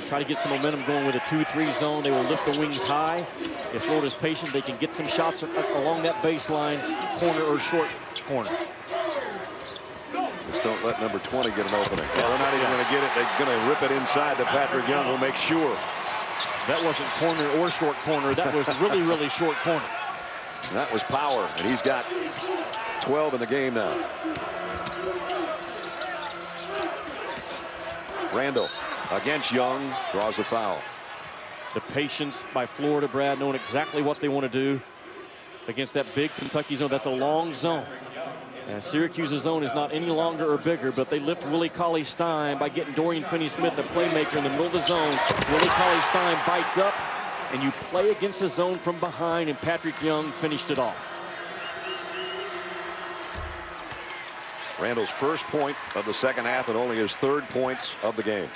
Try to get some momentum going with a 2-3 zone. They will lift the wings high. If Florida's patient, they can get some shots along that baseline, corner or short corner. Just don't let number 20 get an opening. Well, they're not even going to get it. They're going to rip it inside to Patrick Young. We'll make sure. That wasn't corner or short corner. That was really, really short corner. That was power, and he's got 12 in the game now. Randall against Young, draws a foul. The patience by Florida, Brad, knowing exactly what they want to do against that big Kentucky zone. That's a long zone. And Syracuse's zone is not any longer or bigger, but they lift Willie Cauley-Stein by getting Dorian Finney-Smith, the playmaker, in the middle of the zone. Willie Cauley-Stein bites up, and you play against the zone from behind, and Patrick Young finished it off. Randall's first point of the second half and only his 3rd point of the game.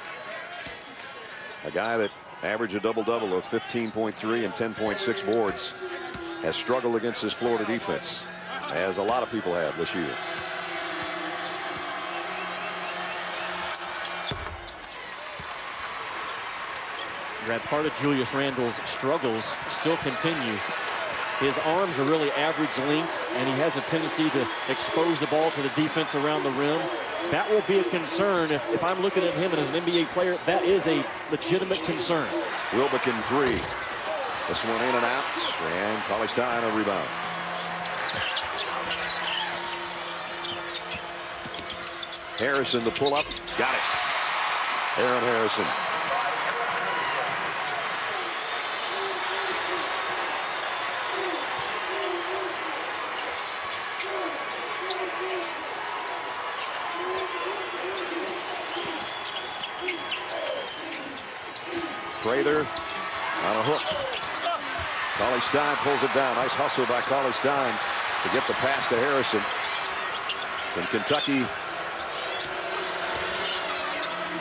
A guy that averaged a double-double of 15.3 and 10.6 boards has struggled against this Florida defense, as a lot of people have this year. Brad, part of Julius Randle's struggles still continue. His arms are really average length, and he has a tendency to expose the ball to the defense around the rim. That will be a concern if I'm looking at him as an NBA player. That is a legitimate concern. Wilbekin 3. This one in and out, and Cauley-Stein a rebound. Harrison the pull up, got it. Aaron Harrison. Prather on a hook. Cauley-Stein pulls it down. Nice hustle by Cauley-Stein to get the pass to Harrison. And Kentucky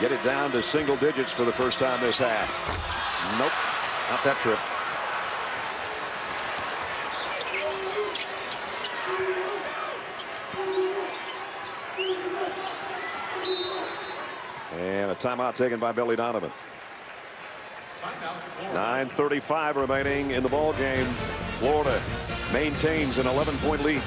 get it down to single digits for the first time this half. Nope, not that trip. And a timeout taken by Billy Donovan. 9:35 remaining in the ball game. Florida maintains an 11-point lead.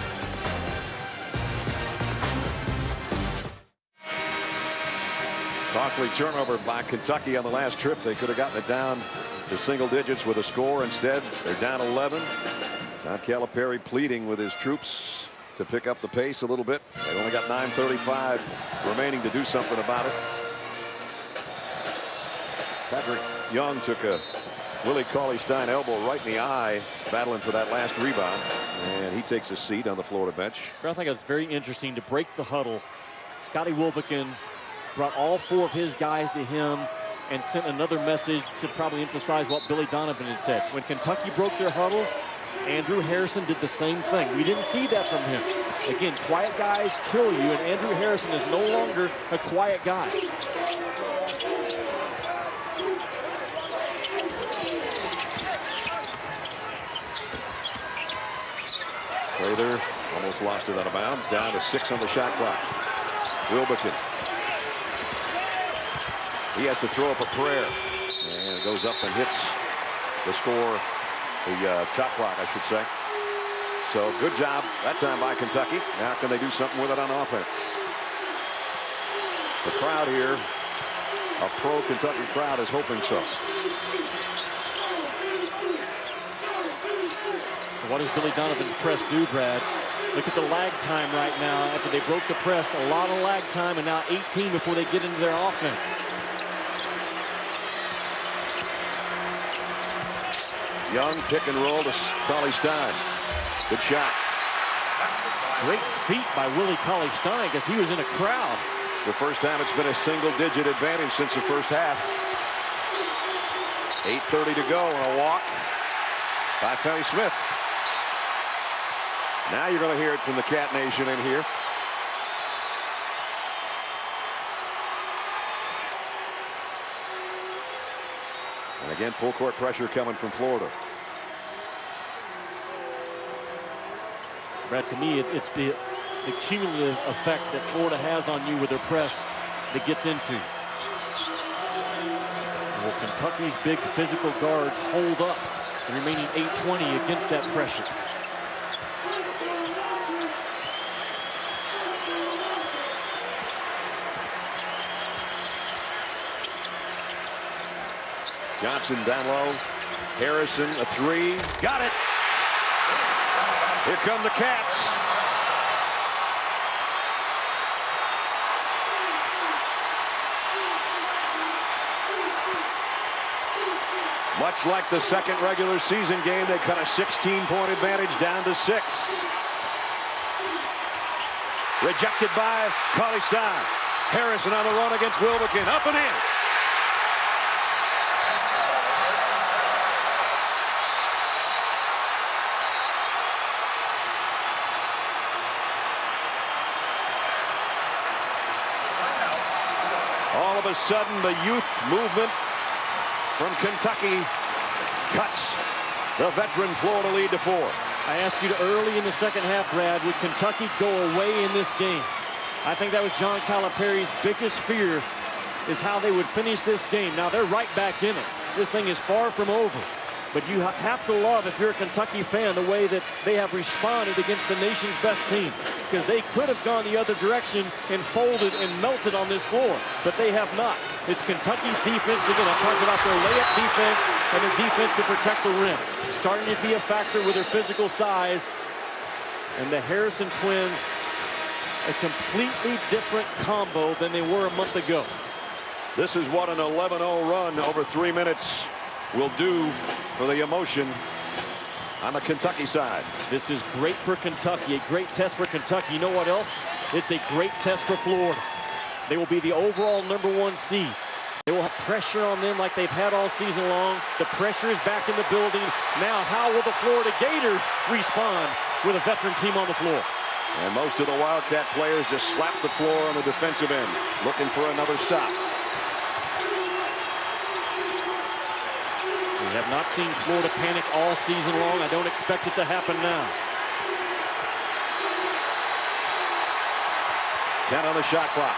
Costly turnover by Kentucky on the last trip. They could have gotten it down to single digits with a score. Instead, they're down 11. John Calipari pleading with his troops to pick up the pace a little bit. They only got 9:35 remaining to do something about it. Patrick Young took a Willie Cauley-Stein elbow right in the eye, battling for that last rebound, and he takes a seat on the Florida bench. I think it's very interesting to break the huddle. Scotty Wilbekin brought all four of his guys to him and sent another message to probably emphasize what Billy Donovan had said. When Kentucky broke their huddle, Andrew Harrison did the same thing. We didn't see that from him. Again, quiet guys kill you, and Andrew Harrison is no longer a quiet guy. Prather almost lost it out of bounds. Down to 6 on the shot clock. Wilbekin. He has to throw up a prayer. And it goes up and hits the score, the shot clock, I should say. So good job that time by Kentucky. Now can they do something with it on offense? The crowd here, a pro-Kentucky crowd, is hoping so. What does Billy Donovan's press do, Brad? Look at the lag time right now. After they broke the press, a lot of lag time, and now 18 before they get into their offense. Young pick and roll to Cauley-Stein. Good shot. Great feat by Willie Cauley-Stein because he was in a crowd. It's the first time it's been a single-digit advantage since the first half. 8:30 to go on a walk by Finney Smith. Now you're going to hear it from the Cat Nation in here. And again, full court pressure coming from Florida. Brad, to me, it's the cumulative effect that Florida has on you with their press that gets into. Will Kentucky's big physical guards hold up the remaining 8:20 against that pressure? Johnson down low. Harrison, a three. Got it. Here come the Cats. Much like the second regular season game, they cut a 16-point advantage down to 6. Rejected by Cauley-Stein. Harrison on the run against Wilbekin. Up and in. All of a sudden, the youth movement from Kentucky cuts the veteran Florida lead to 4. I asked you to early in the second half, Brad, would Kentucky go away in this game? I think that was John Calipari's biggest fear, is how they would finish this game. Now, they're right back in it. This thing is far from over. But you have to love, if you're a Kentucky fan, the way that they have responded against the nation's best team. Because they could have gone the other direction and folded and melted on this floor. But they have not. It's Kentucky's defense. Again, I'm talking about their layup defense and their defense to protect the rim. Starting to be a factor with their physical size. And the Harrison twins, a completely different combo than they were a month ago. This is what an 11-0 run over 3 minutes will do for the emotion on the Kentucky side. This is great for Kentucky, a great test for Kentucky. You know what else? It's a great test for Florida. They will be the overall #1 seed. They will have pressure on them like they've had all season long. The pressure is back in the building. Now, how will the Florida Gators respond with a veteran team on the floor? And most of the Wildcat players just slapped the floor on the defensive end, looking for another stop. We have not seen Florida panic all season long. I don't expect it to happen now. 10 on the shot clock.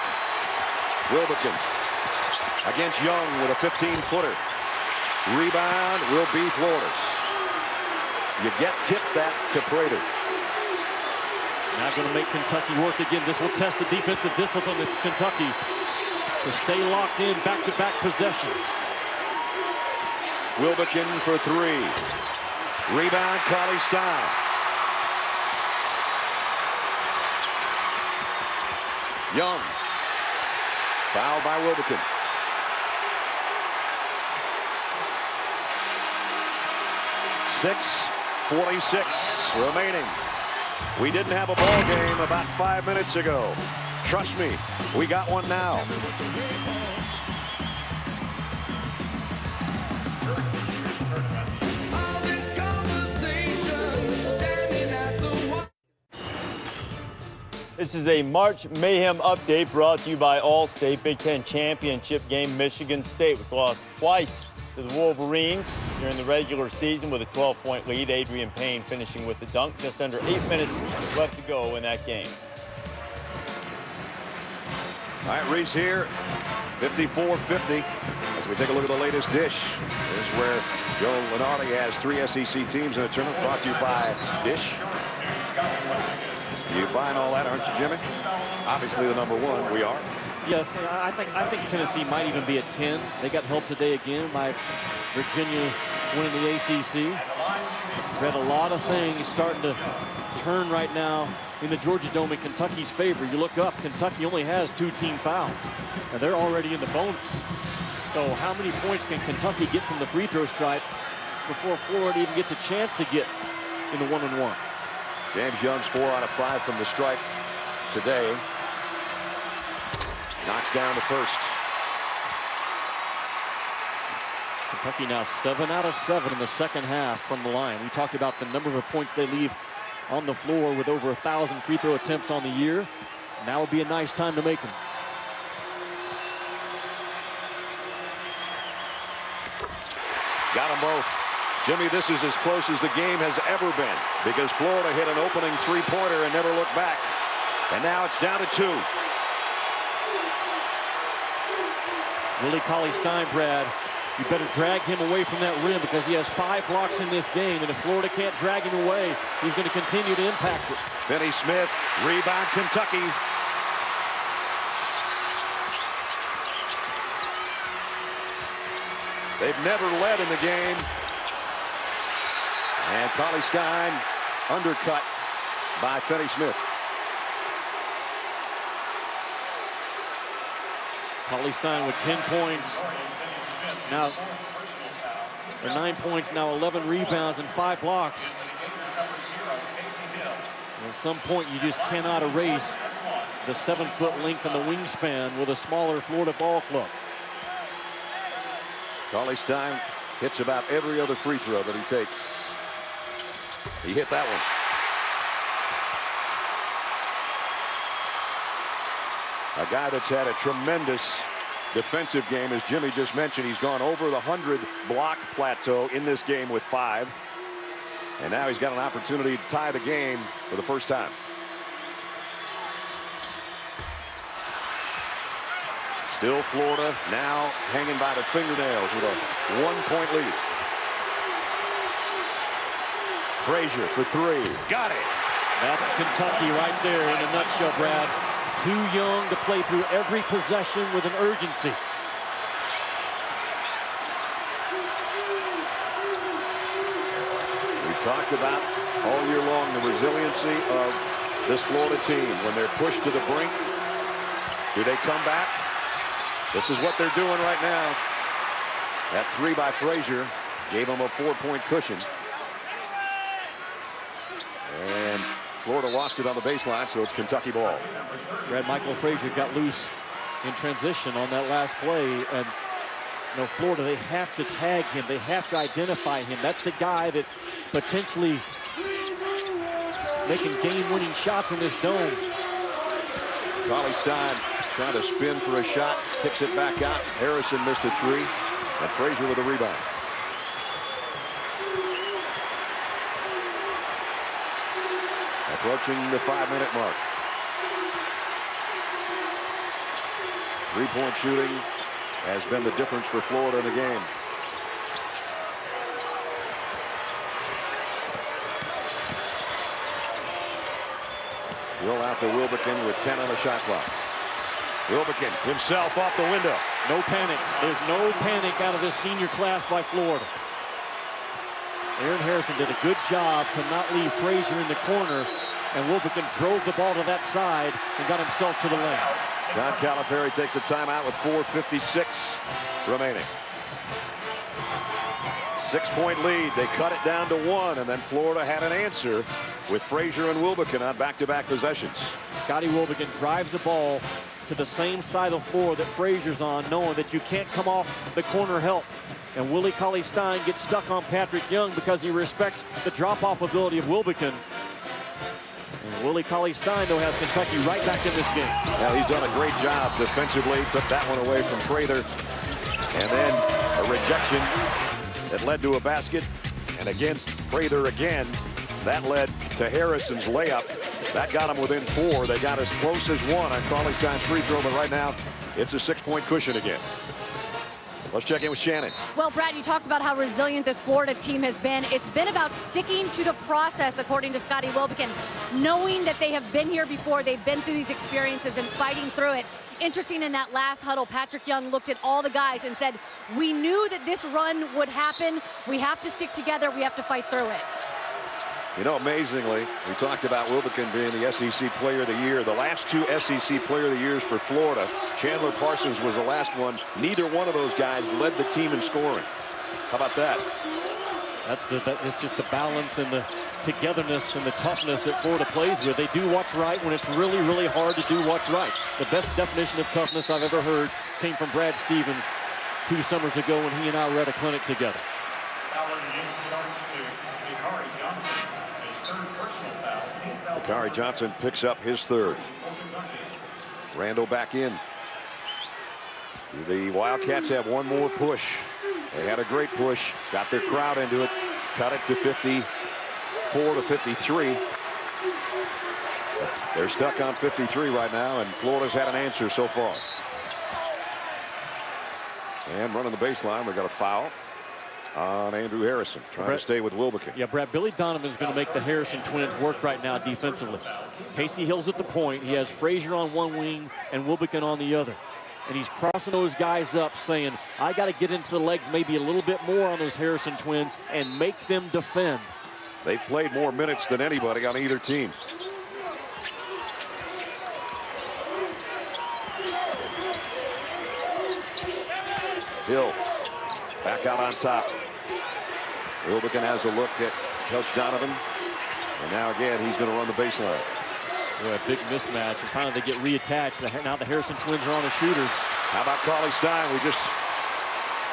Wilbekin against Young with a 15-footer. Rebound will be Florida's. You get tipped that to Prater. Now going to make Kentucky work again. This will test the defensive discipline of Kentucky to stay locked in back-to-back possessions. Wilbekin for three. Rebound, Cauley-Stein. Young. Fouled by Wilbekin. .46 remaining. We didn't have a ball game about 5 minutes ago. Trust me, we got one now. This is a March Mayhem update brought to you by Allstate. Big Ten championship game, Michigan State, which lost twice to the Wolverines during the regular season with a 12-point lead. Adrian Payne finishing with the dunk. Just under 8 minutes left to go in that game. All right, Reese here, 54-50. As we take a look at the latest dish, this is where Joe Lunardi has 3 SEC teams in a tournament, brought to you by Dish. You buying all that, aren't you, Jimmy? Obviously the number one, we are. Yes, I think Tennessee might even be at 10. They got help today again by Virginia winning the ACC. Read a lot of things starting to turn right now in the Georgia Dome in Kentucky's favor. You look up, Kentucky only has 2 team fouls, and they're already in the bonus. So how many points can Kentucky get from the free throw stripe before Florida even gets a chance to get in the 1-on-1? James Young's 4 out of 5 from the stripe today. Knocks down the first. Kentucky now 7 out of 7 in the second half from the line. We talked about the number of points they leave on the floor with over 1,000 free throw attempts on the year. Now would be a nice time to make them. Got them both. Jimmy, this is as close as the game has ever been because Florida hit an opening three-pointer and never looked back. And now it's down to 2. Willie Cauley-Stein, Brad, you better drag him away from that rim because he has 5 blocks in this game, and if Florida can't drag him away, he's going to continue to impact it. Finney-Smith, rebound Kentucky. They've never led in the game. And Cauley-Stein undercut by Finney-Smith. Cauley-Stein with 10 points. Now, or 9 points, now 11 rebounds and 5 blocks. And at some point, you just cannot erase the 7-foot length and the wingspan with a smaller Florida ball club. Cauley-Stein hits about every other free throw that he takes. He hit that one. A guy that's had a tremendous defensive game, as Jimmy just mentioned. He's gone over the 100-block plateau in this game with 5. And now he's got an opportunity to tie the game for the first time. Still Florida now hanging by the fingernails with a 1-point lead. Frazier for 3. Got it. That's Kentucky right there in a nutshell, Brad. Too young to play through every possession with an urgency. We've talked about all year long the resiliency of this Florida team. When they're pushed to the brink, do they come back? This is what they're doing right now. That 3 by Frazier gave them a 4-point cushion. And Florida lost it on the baseline, so it's Kentucky ball. Brad, Michael Frazier got loose in transition on that last play. And you know, Florida, they have to tag him. They have to identify him. That's the guy that potentially making game-winning shots in this dome. Cauley-Stein trying to spin for a shot, kicks it back out. Harrison missed a 3, and Frazier with a rebound. approaching the 5-minute mark. 3-point shooting has been the difference for Florida in the game. Will out to Wilbekin with 10 on the shot clock. Wilbekin himself off the window. No panic. There's no panic out of this senior class by Florida. Aaron Harrison did a good job to not leave Frazier in the corner, and Wilbekin drove the ball to that side and got himself to the lane. John Calipari takes a timeout with 4:56 remaining. 6-point lead. They cut it down to 1, and then Florida had an answer with Frazier and Wilbekin on back-to-back possessions. Scotty Wilbekin drives the ball to the same side of the floor that Frazier's on, knowing that you can't come off the corner help. And Willie Cauley-Stein gets stuck on Patrick Young because he respects the drop-off ability of Wilbekin. And Willie Cauley-Stein, though, has Kentucky right back in this game. Now, he's done a great job defensively. Took that one away from Prather. And then a rejection that led to a basket. And against Prather again, that led to Harrison's layup. That got him within 4. They got as close as 1 on Cauley-Stein's free throw, but right now it's a 6-point cushion again. Let's check in with Shannon. Well, Brad, you talked about how resilient this Florida team has been. It's been about sticking to the process, according to Scotty Wilbekin, knowing that they have been here before, they've been through these experiences and fighting through it. Interesting, in that last huddle, Patrick Young looked at all the guys and said, we knew that this run would happen. We have to stick together. We have to fight through it. You know, amazingly, we talked about Wilbekin being the SEC Player of the Year. The last 2 SEC Player of the Years for Florida, Chandler Parsons was the last one. Neither one of those guys led the team in scoring. How about that? That's just the balance and the togetherness and the toughness that Florida plays with. They do what's right when it's really, really hard to do what's right. The best definition of toughness I've ever heard came from Brad Stevens 2 summers ago when he and I were at a clinic together. Akari Johnson picks up his 3rd. Randall back in. The Wildcats have one more push. They had a great push, got their crowd into it, cut it to 54 to 53. They're stuck on 53 right now, and Florida's had an answer so far. And running the baseline, we got a foul on Andrew Harrison, trying to stay with Wilbekin. Yeah, Brad, Billy Donovan's going to make the Harrison twins work right now defensively. Casey Hill's at the point. He has Frazier on one wing and Wilbekin on the other. And he's crossing those guys up, saying, I got to get into the legs maybe a little bit more on those Harrison twins and make them defend. They've played more minutes than anybody on either team. Hill back out on top. Wilbekin has a look at Coach Donovan. And now again, he's going to run the baseline. Boy, a big mismatch. And finally they get reattached. Now the Harrison twins are on the shooters. How about Cauley-Stein? We just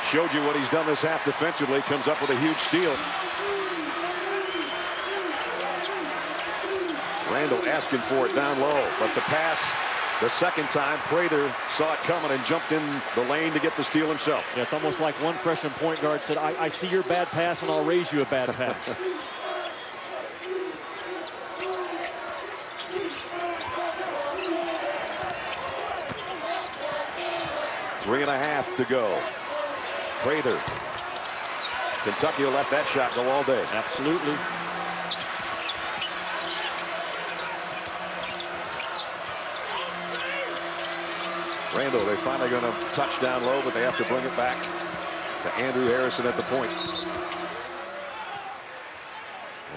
showed you what he's done this half defensively. Comes up with a huge steal. Randall asking for it down low, but the pass the second time, Prather saw it coming and jumped in the lane to get the steal himself. Yeah, it's almost like one freshman point guard said, I see your bad pass and I'll raise you a bad pass. Three and a half to go. Prather. Kentucky will let that shot go all day. Absolutely. Randall, they're finally going to touch down low, but they have to bring it back to Andrew Harrison at the point.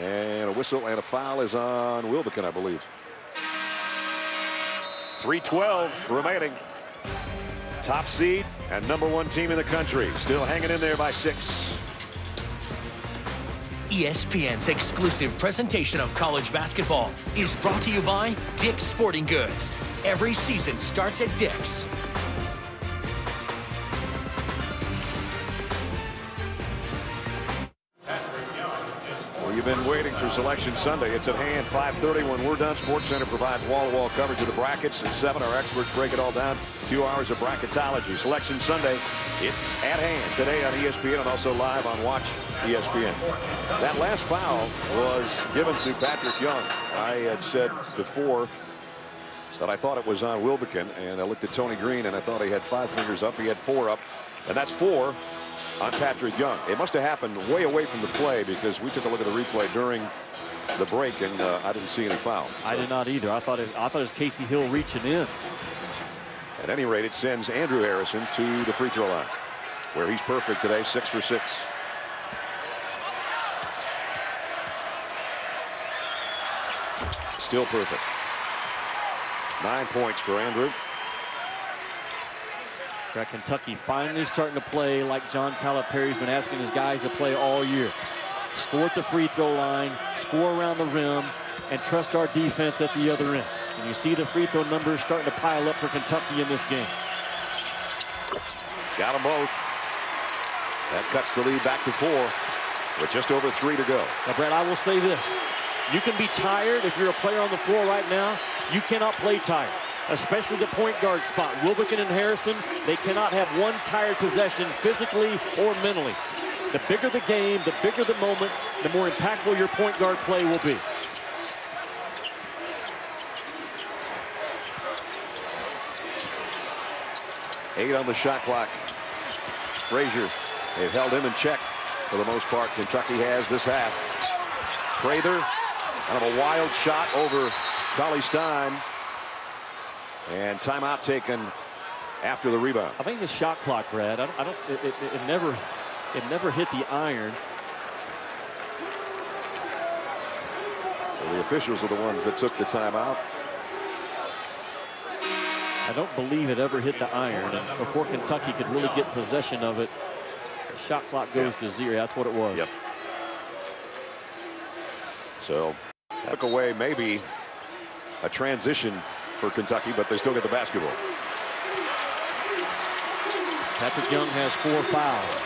And a whistle and a foul is on Wilbekin, I believe. 3:12 remaining. Top seed and #1 team in the country. Still hanging in there by 6. ESPN's exclusive presentation of college basketball is brought to you by Dick's Sporting Goods. Every season starts at Dick's. Well, you've been waiting for Selection Sunday. It's at hand. 5:30 when we're done. SportsCenter provides wall-to-wall coverage of the brackets. At 7, our experts break it all down. 2 hours of bracketology. Selection Sunday, it's at hand today on ESPN and also live on Watch ESPN. That last foul was given to Patrick Young. I had said before that I thought it was on Wilbekin, and I looked at Tony Green and I thought he had 5 fingers up. He had 4 up, and that's 4 on Patrick Young. It must have happened way away from the play because we took a look at the replay during the break, and I didn't see any foul. So. I did not either. I thought it was Casey Hill reaching in. At any rate, it sends Andrew Harrison to the free throw line, where he's perfect today, 6 for 6. Still perfect. 9 points for Andrew. Got Kentucky finally starting to play like John Calipari's been asking his guys to play all year. Score at the free throw line, score around the rim, and trust our defense at the other end. And you see the free throw numbers starting to pile up for Kentucky in this game. Got them both. That cuts the lead back to 4 with just over 3 to go. Now, Brad, I will say this. You can be tired if you're a player on the floor right now. You cannot play tired, especially the point guard spot. Wilbekin and Harrison, they cannot have one tired possession physically or mentally. The bigger the game, the bigger the moment, the more impactful your point guard play will be. Eight on the shot clock. Frazier, they've held him in check for the most part. Kentucky has this half. Prather, kind of a wild shot over Cauley-Stein. And timeout taken after the rebound. I think it's a shot clock, Brad. It never hit the iron. So the officials are the ones that took the timeout. I don't believe it ever hit the iron, and before Kentucky could really get possession of it, the shot clock goes to 0. That's what it was. Yep. So took away maybe a transition for Kentucky, but they still get the basketball. Patrick Young has 4 fouls.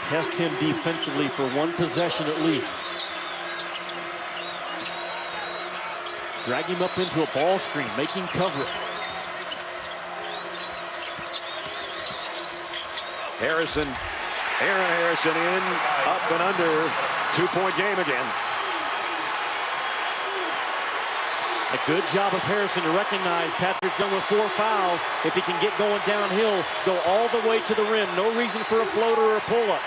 Test him defensively for 1 possession at least. Drag him up into a ball screen, make him cover it. Harrison, Aaron Harrison in, up and under, 2-point game again. A good job of Harrison to recognize Patrick Young with 4 fouls. If he can get going downhill, go all the way to the rim. No reason for a floater or a pull-up.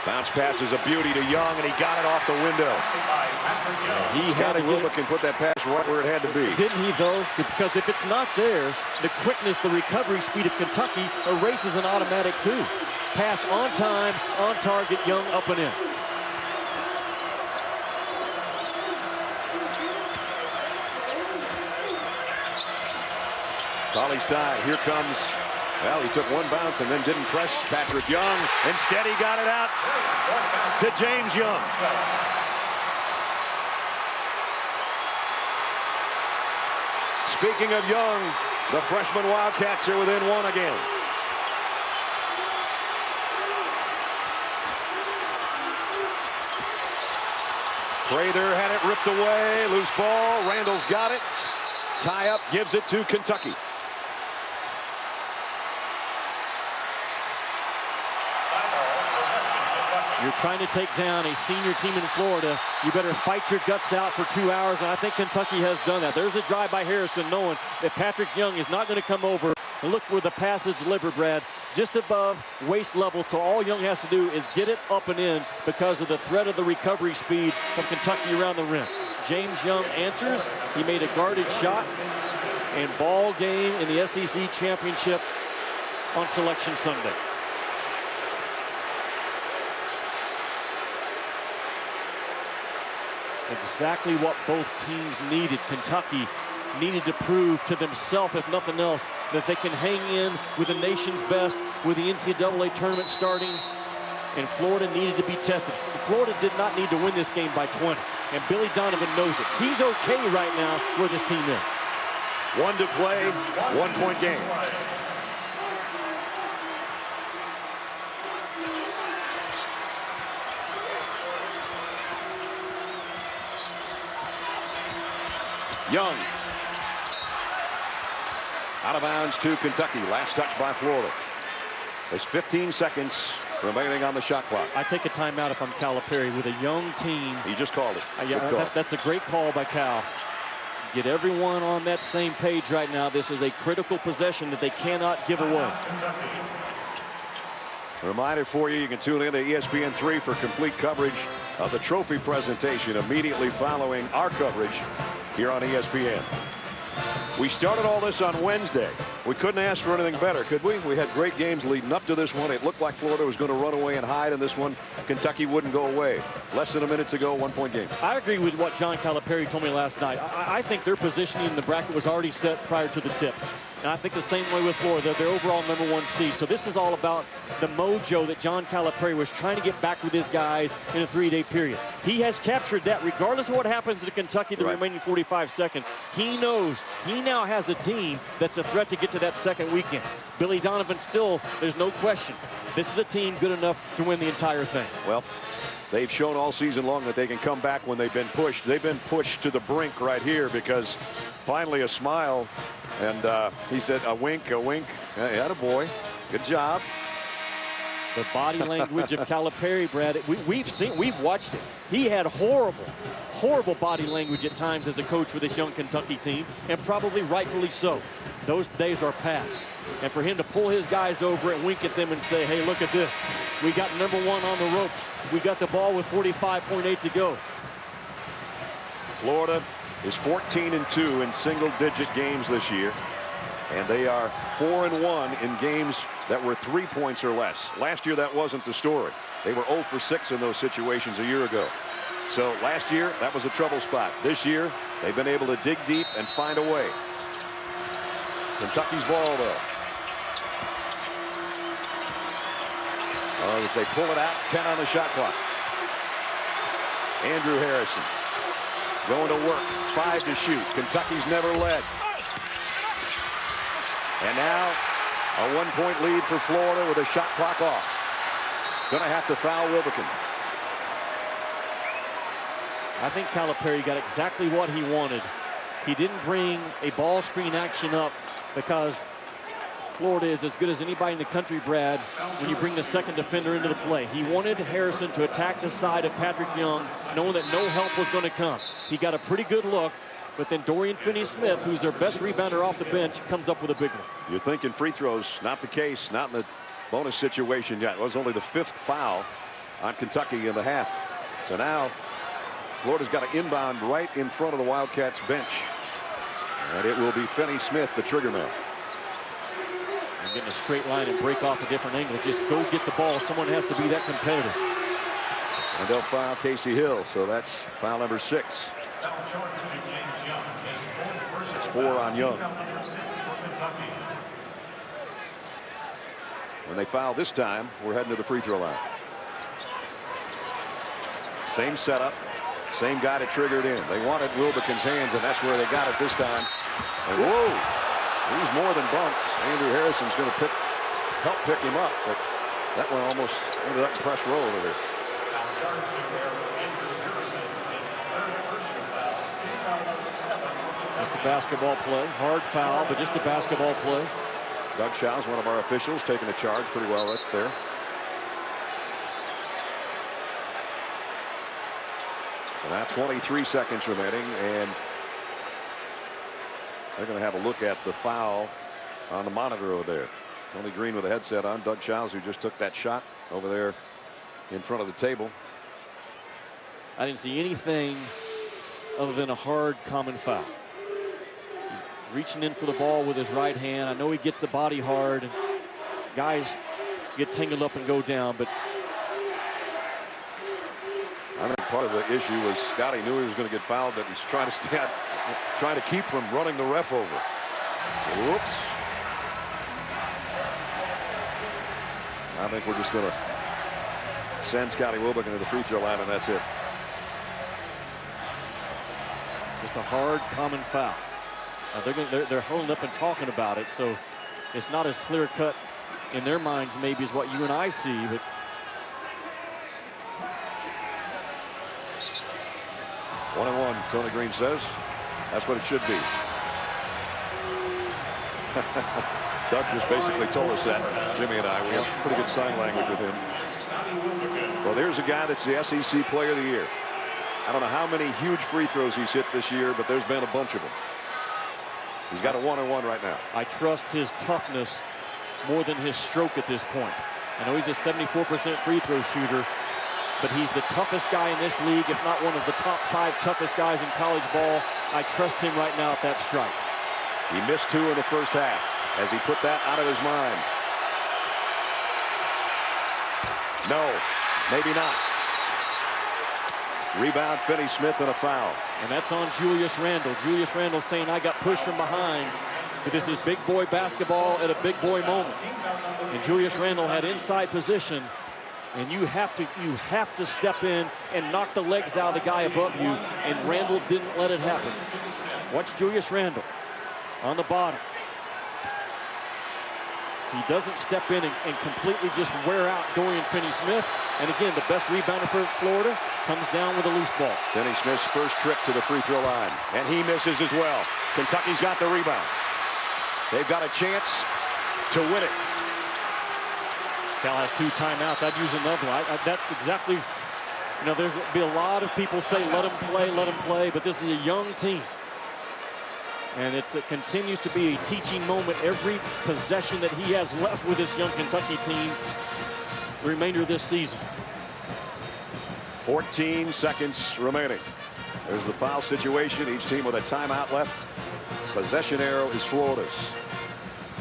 Bounce pass is a beauty to Young, and he got it off the window. Scotty Wilbekin put that pass right where it had to be. Didn't he, though? Because if it's not there, the quickness, the recovery speed of Kentucky erases an automatic 2. Pass on time, on target, Young up and in. Cauley-Stein, here comes, well, he took 1 bounce and then didn't press Patrick Young. Instead, he got it out to James Young. Speaking of Young, the freshman Wildcats are within 1 again. Prather had it ripped away, loose ball, Randall's got it. Tie up, gives it to Kentucky. You're trying to take down a senior team in Florida. You better fight your guts out for 2 hours, and I think Kentucky has done that. There's a drive by Harrison, knowing that Patrick Young is not going to come over. And look where the pass is delivered, Brad, just above waist level. So all Young has to do is get it up and in because of the threat of the recovery speed of Kentucky around the rim. James Young answers. He made a guarded shot. And ball game in the SEC Championship on Selection Sunday. Exactly what both teams needed. Kentucky needed to prove to themselves, if nothing else, that they can hang in with the nation's best with the NCAA tournament starting. And Florida needed to be tested. Florida did not need to win this game by 20. And Billy Donovan knows it. He's okay right now where this team is. 1 to play, 1-point game. Young. Out of bounds to Kentucky. Last touch by Florida. There's 15 seconds remaining on the shot clock. I take a timeout if I'm Calipari with a young team. He just called it. Yeah, that's a great call by Cal. Get everyone on that same page right now. This is a critical possession that they cannot give away. A reminder for you, you can tune in to ESPN3 for complete coverage of the trophy presentation immediately following our coverage here on ESPN. We started all this on Wednesday. We couldn't ask for anything better, could we? We had great games leading up to this one. It looked like Florida was going to run away and hide in this one. Kentucky wouldn't go away. Less than a minute to go, 1-point game. I agree with what John Calipari told me last night. I think their positioning in the bracket was already set prior to the tip. And I think the same way with Florida. They're overall #1 seed. So this is all about the mojo that John Calipari was trying to get back with his guys in a 3-day period. He has captured that regardless of what happens to Kentucky the remaining 45 seconds. He knows he now has a team that's a threat to get to that second weekend. Billy Donovan still, there's no question. This is a team good enough to win the entire thing. Well, they've shown all season long that they can come back when they've been pushed. They've been pushed to the brink right here because finally a smile. And he said, a wink, a wink. Hey, attaboy. Good job. The body language of Calipari, Brad, we've watched it. He had horrible body language at times as a coach for this young Kentucky team, and probably rightfully so. Those days are past. And for him to pull his guys over and wink at them and say, hey, look at this. We got #1 on the ropes. We got the ball with 45.8 to go. Florida is 14-2 in single-digit games this year. And they are 4-1 in games that were 3 points or less. Last year, that wasn't the story. They were 0 for 6 in those situations a year ago. So last year, that was a trouble spot. This year, they've been able to dig deep and find a way. Kentucky's ball, though. Oh, they pull it out. 10 on the shot clock. Andrew Harrison going to work. 5 to shoot. Kentucky's never led. And now a 1-point lead for Florida with a shot clock off. Going to have to foul Wilbekin. I think Calipari got exactly what he wanted. He didn't bring a ball screen action up because Florida is as good as anybody in the country, Brad, when you bring the second defender into the play. He wanted Harrison to attack the side of Patrick Young, knowing that no help was going to come. He got a pretty good look, but then Dorian Finney-Smith, who's their best rebounder off the bench, comes up with a big one. You're thinking free throws, not the case, not in the bonus situation yet. It was only the 5th foul on Kentucky in the half. So now Florida's got to inbound right in front of the Wildcats bench. And it will be Finney-Smith, the trigger man. And getting a straight line and break off a different angle. Just go get the ball. Someone has to be that competitive. And they'll foul Casey Hill, so that's foul number 6. That's 4 on Young. When they foul this time, we're heading to the free throw line. Same setup, same guy to trigger it in. They wanted Wilbekin's hands, and that's where they got it this time. And whoa, he's more than bumped. Andrew Harrison's going to help pick him up, but that one almost ended up in press row over there. Just a basketball play. Hard foul, but just a basketball play. Doug Show's one of our officials, taking a charge pretty well right there. So now 23 seconds remaining, and they're going to have a look at the foul on the monitor over there. Tony Green with a headset on. Doug Shows, who just took that shot over there in front of the table. I didn't see anything other than a hard common foul. Reaching in for the ball with his right hand. I know he gets the body hard. And guys get tangled up and go down, but I think part of the issue was Scotty knew he was going to get fouled, but he's trying to keep from running the ref over. Whoops. I think we're just going to send Scotty Wilbekin to the free throw line, and that's it. just a hard common foul. They're holding up and talking about it, so it's not as clear cut in their minds maybe as what you and I see, but One and one, Tony Green says. That's what it should be. Doug just basically told us that, Jimmy and I. We have pretty good sign language with him. Well, there's a guy that's the SEC Player of the Year. I don't know how many huge free throws he's hit this year, but there's been a bunch of them. He's got a one-on-one right now. I trust his toughness more than his stroke at this point. I know he's a 74% free throw shooter, but he's the toughest guy in this league, if not one of the top 5 toughest guys in college ball. I trust him right now at that strike. He missed 2 in the first half as he put that out of his mind. No, maybe not. Rebound, Finney-Smith, and a foul. And that's on Julius Randle. Julius Randle saying, I got pushed from behind. But this is big boy basketball at a big boy moment. And Julius Randle had inside position. And you have to step in and knock the legs out of the guy above you. And Randle didn't let it happen. Watch Julius Randle on the bottom. He doesn't step in and completely just wear out Dorian Finney-Smith. And again, the best rebounder for Florida comes down with a loose ball. Finney-Smith's first trip to the free throw line. And he misses as well. Kentucky's got the rebound. They've got a chance to win it. Cal has 2 timeouts. I'd use another one. That's exactly, you know, there's be a lot of people say, let him play, but this is a young team. And it continues to be a teaching moment every possession that he has left with this young Kentucky team the remainder of this season. 14 seconds remaining. There's the foul situation. Each team with a timeout left. Possession arrow is Florida's.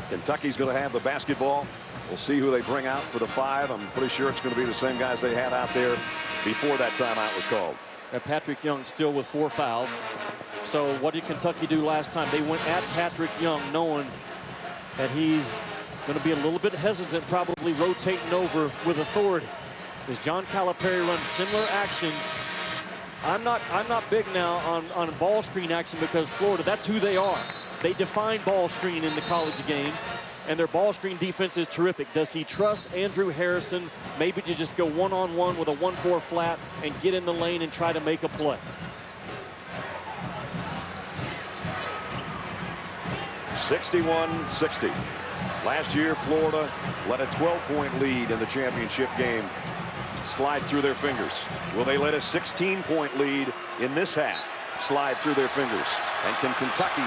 Kentucky's going to have the basketball. We'll see who they bring out for the 5. I'm pretty sure it's going to be the same guys they had out there before that timeout was called. And Patrick Young still with 4 fouls. So what did Kentucky do last time? They went at Patrick Young knowing that he's going to be a little bit hesitant, probably rotating over with authority. As John Calipari runs similar action, I'm not big now on ball screen action because Florida, that's who they are. They define ball screen in the college game, and their ball screen defense is terrific. Does he trust Andrew Harrison maybe to just go one-on-one with a 1-4 flat and get in the lane and try to make a play? 61-60. Last year, Florida let a 12-point lead in the championship game slide through their fingers. Will they let a 16-point lead in this half slide through their fingers? And can Kentucky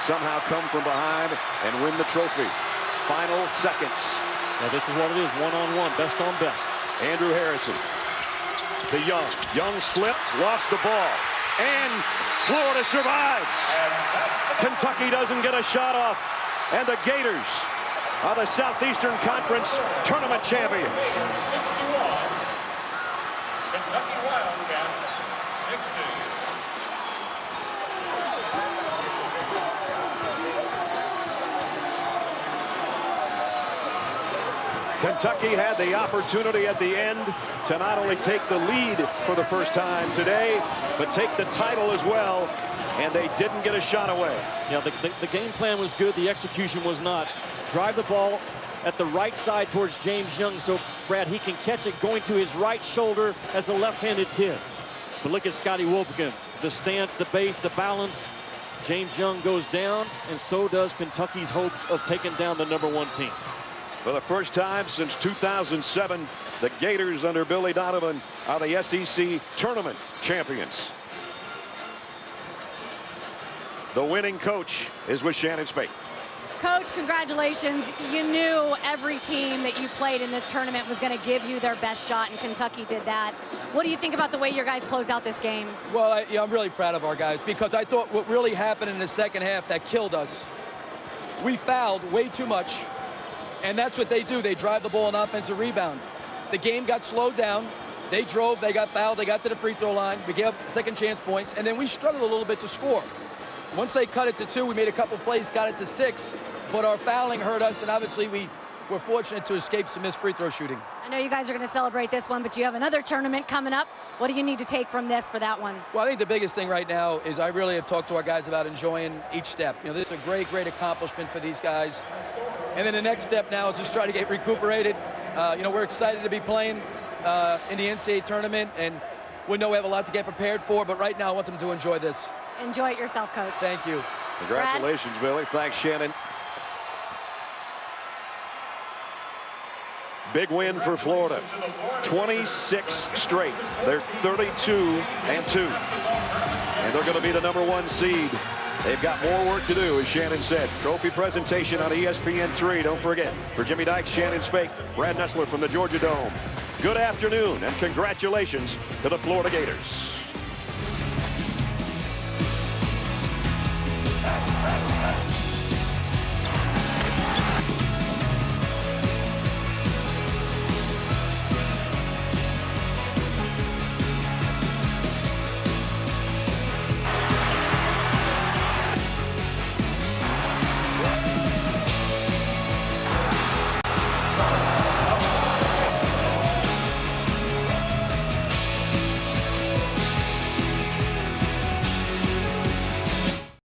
somehow come from behind and win the trophy? Final seconds. Now this is what it is, one-on-one, best on best. Andrew Harrison to Young. Young slipped, lost the ball, and Florida survives. Kentucky doesn't get a shot off, and the Gators are the Southeastern Conference tournament champions. Kentucky had the opportunity at the end to not only take the lead for the first time today, but take the title as well, and they didn't get a shot away. Yeah, the game plan was good. The execution was not. Drive the ball at the right side towards James Young so, Brad, he can catch it going to his right shoulder as a left-handed kid. But look at Scotty Wolfgang. The stance, the base, the balance. James Young goes down, and so does Kentucky's hopes of taking down the #1 team. For the first time since 2007, the Gators under Billy Donovan are the SEC tournament champions. The winning coach is with Shannon Spate. Coach, congratulations. You knew every team that you played in this tournament was going to give you their best shot, and Kentucky did that. What do you think about the way your guys closed out this game? Well, I'm really proud of our guys because I thought what really happened in the second half that killed us, we fouled way too much. And that's what they do. They drive the ball on offensive rebound. The game got slowed down. They drove, they got fouled, they got to the free throw line. We gave up second chance points, and then we struggled a little bit to score. Once they cut it to 2, we made a couple plays, got it to 6, but our fouling hurt us, and obviously we were fortunate to escape some missed free throw shooting. I know you guys are going to celebrate this one, but you have another tournament coming up. What do you need to take from this for that one? Well, I think the biggest thing right now is I really have talked to our guys about enjoying each step. You know, this is a great, great accomplishment for these guys. And then the next step now is just try to get recuperated. You know, we're excited to be playing in the NCAA tournament, and We know we have a lot to get prepared for, but right now I want them to enjoy this. Enjoy it yourself, Coach. Thank you. Congratulations, Billy. Thanks, Shannon. Big win for Florida. 26 straight. They're 32-2. And they're going to be the #1 seed. They've got more work to do, as Shannon said. Trophy presentation on ESPN3. Don't forget, for Jimmy Dykes, Shannon Spake, Brad Nessler from the Georgia Dome. Good afternoon, and congratulations to the Florida Gators.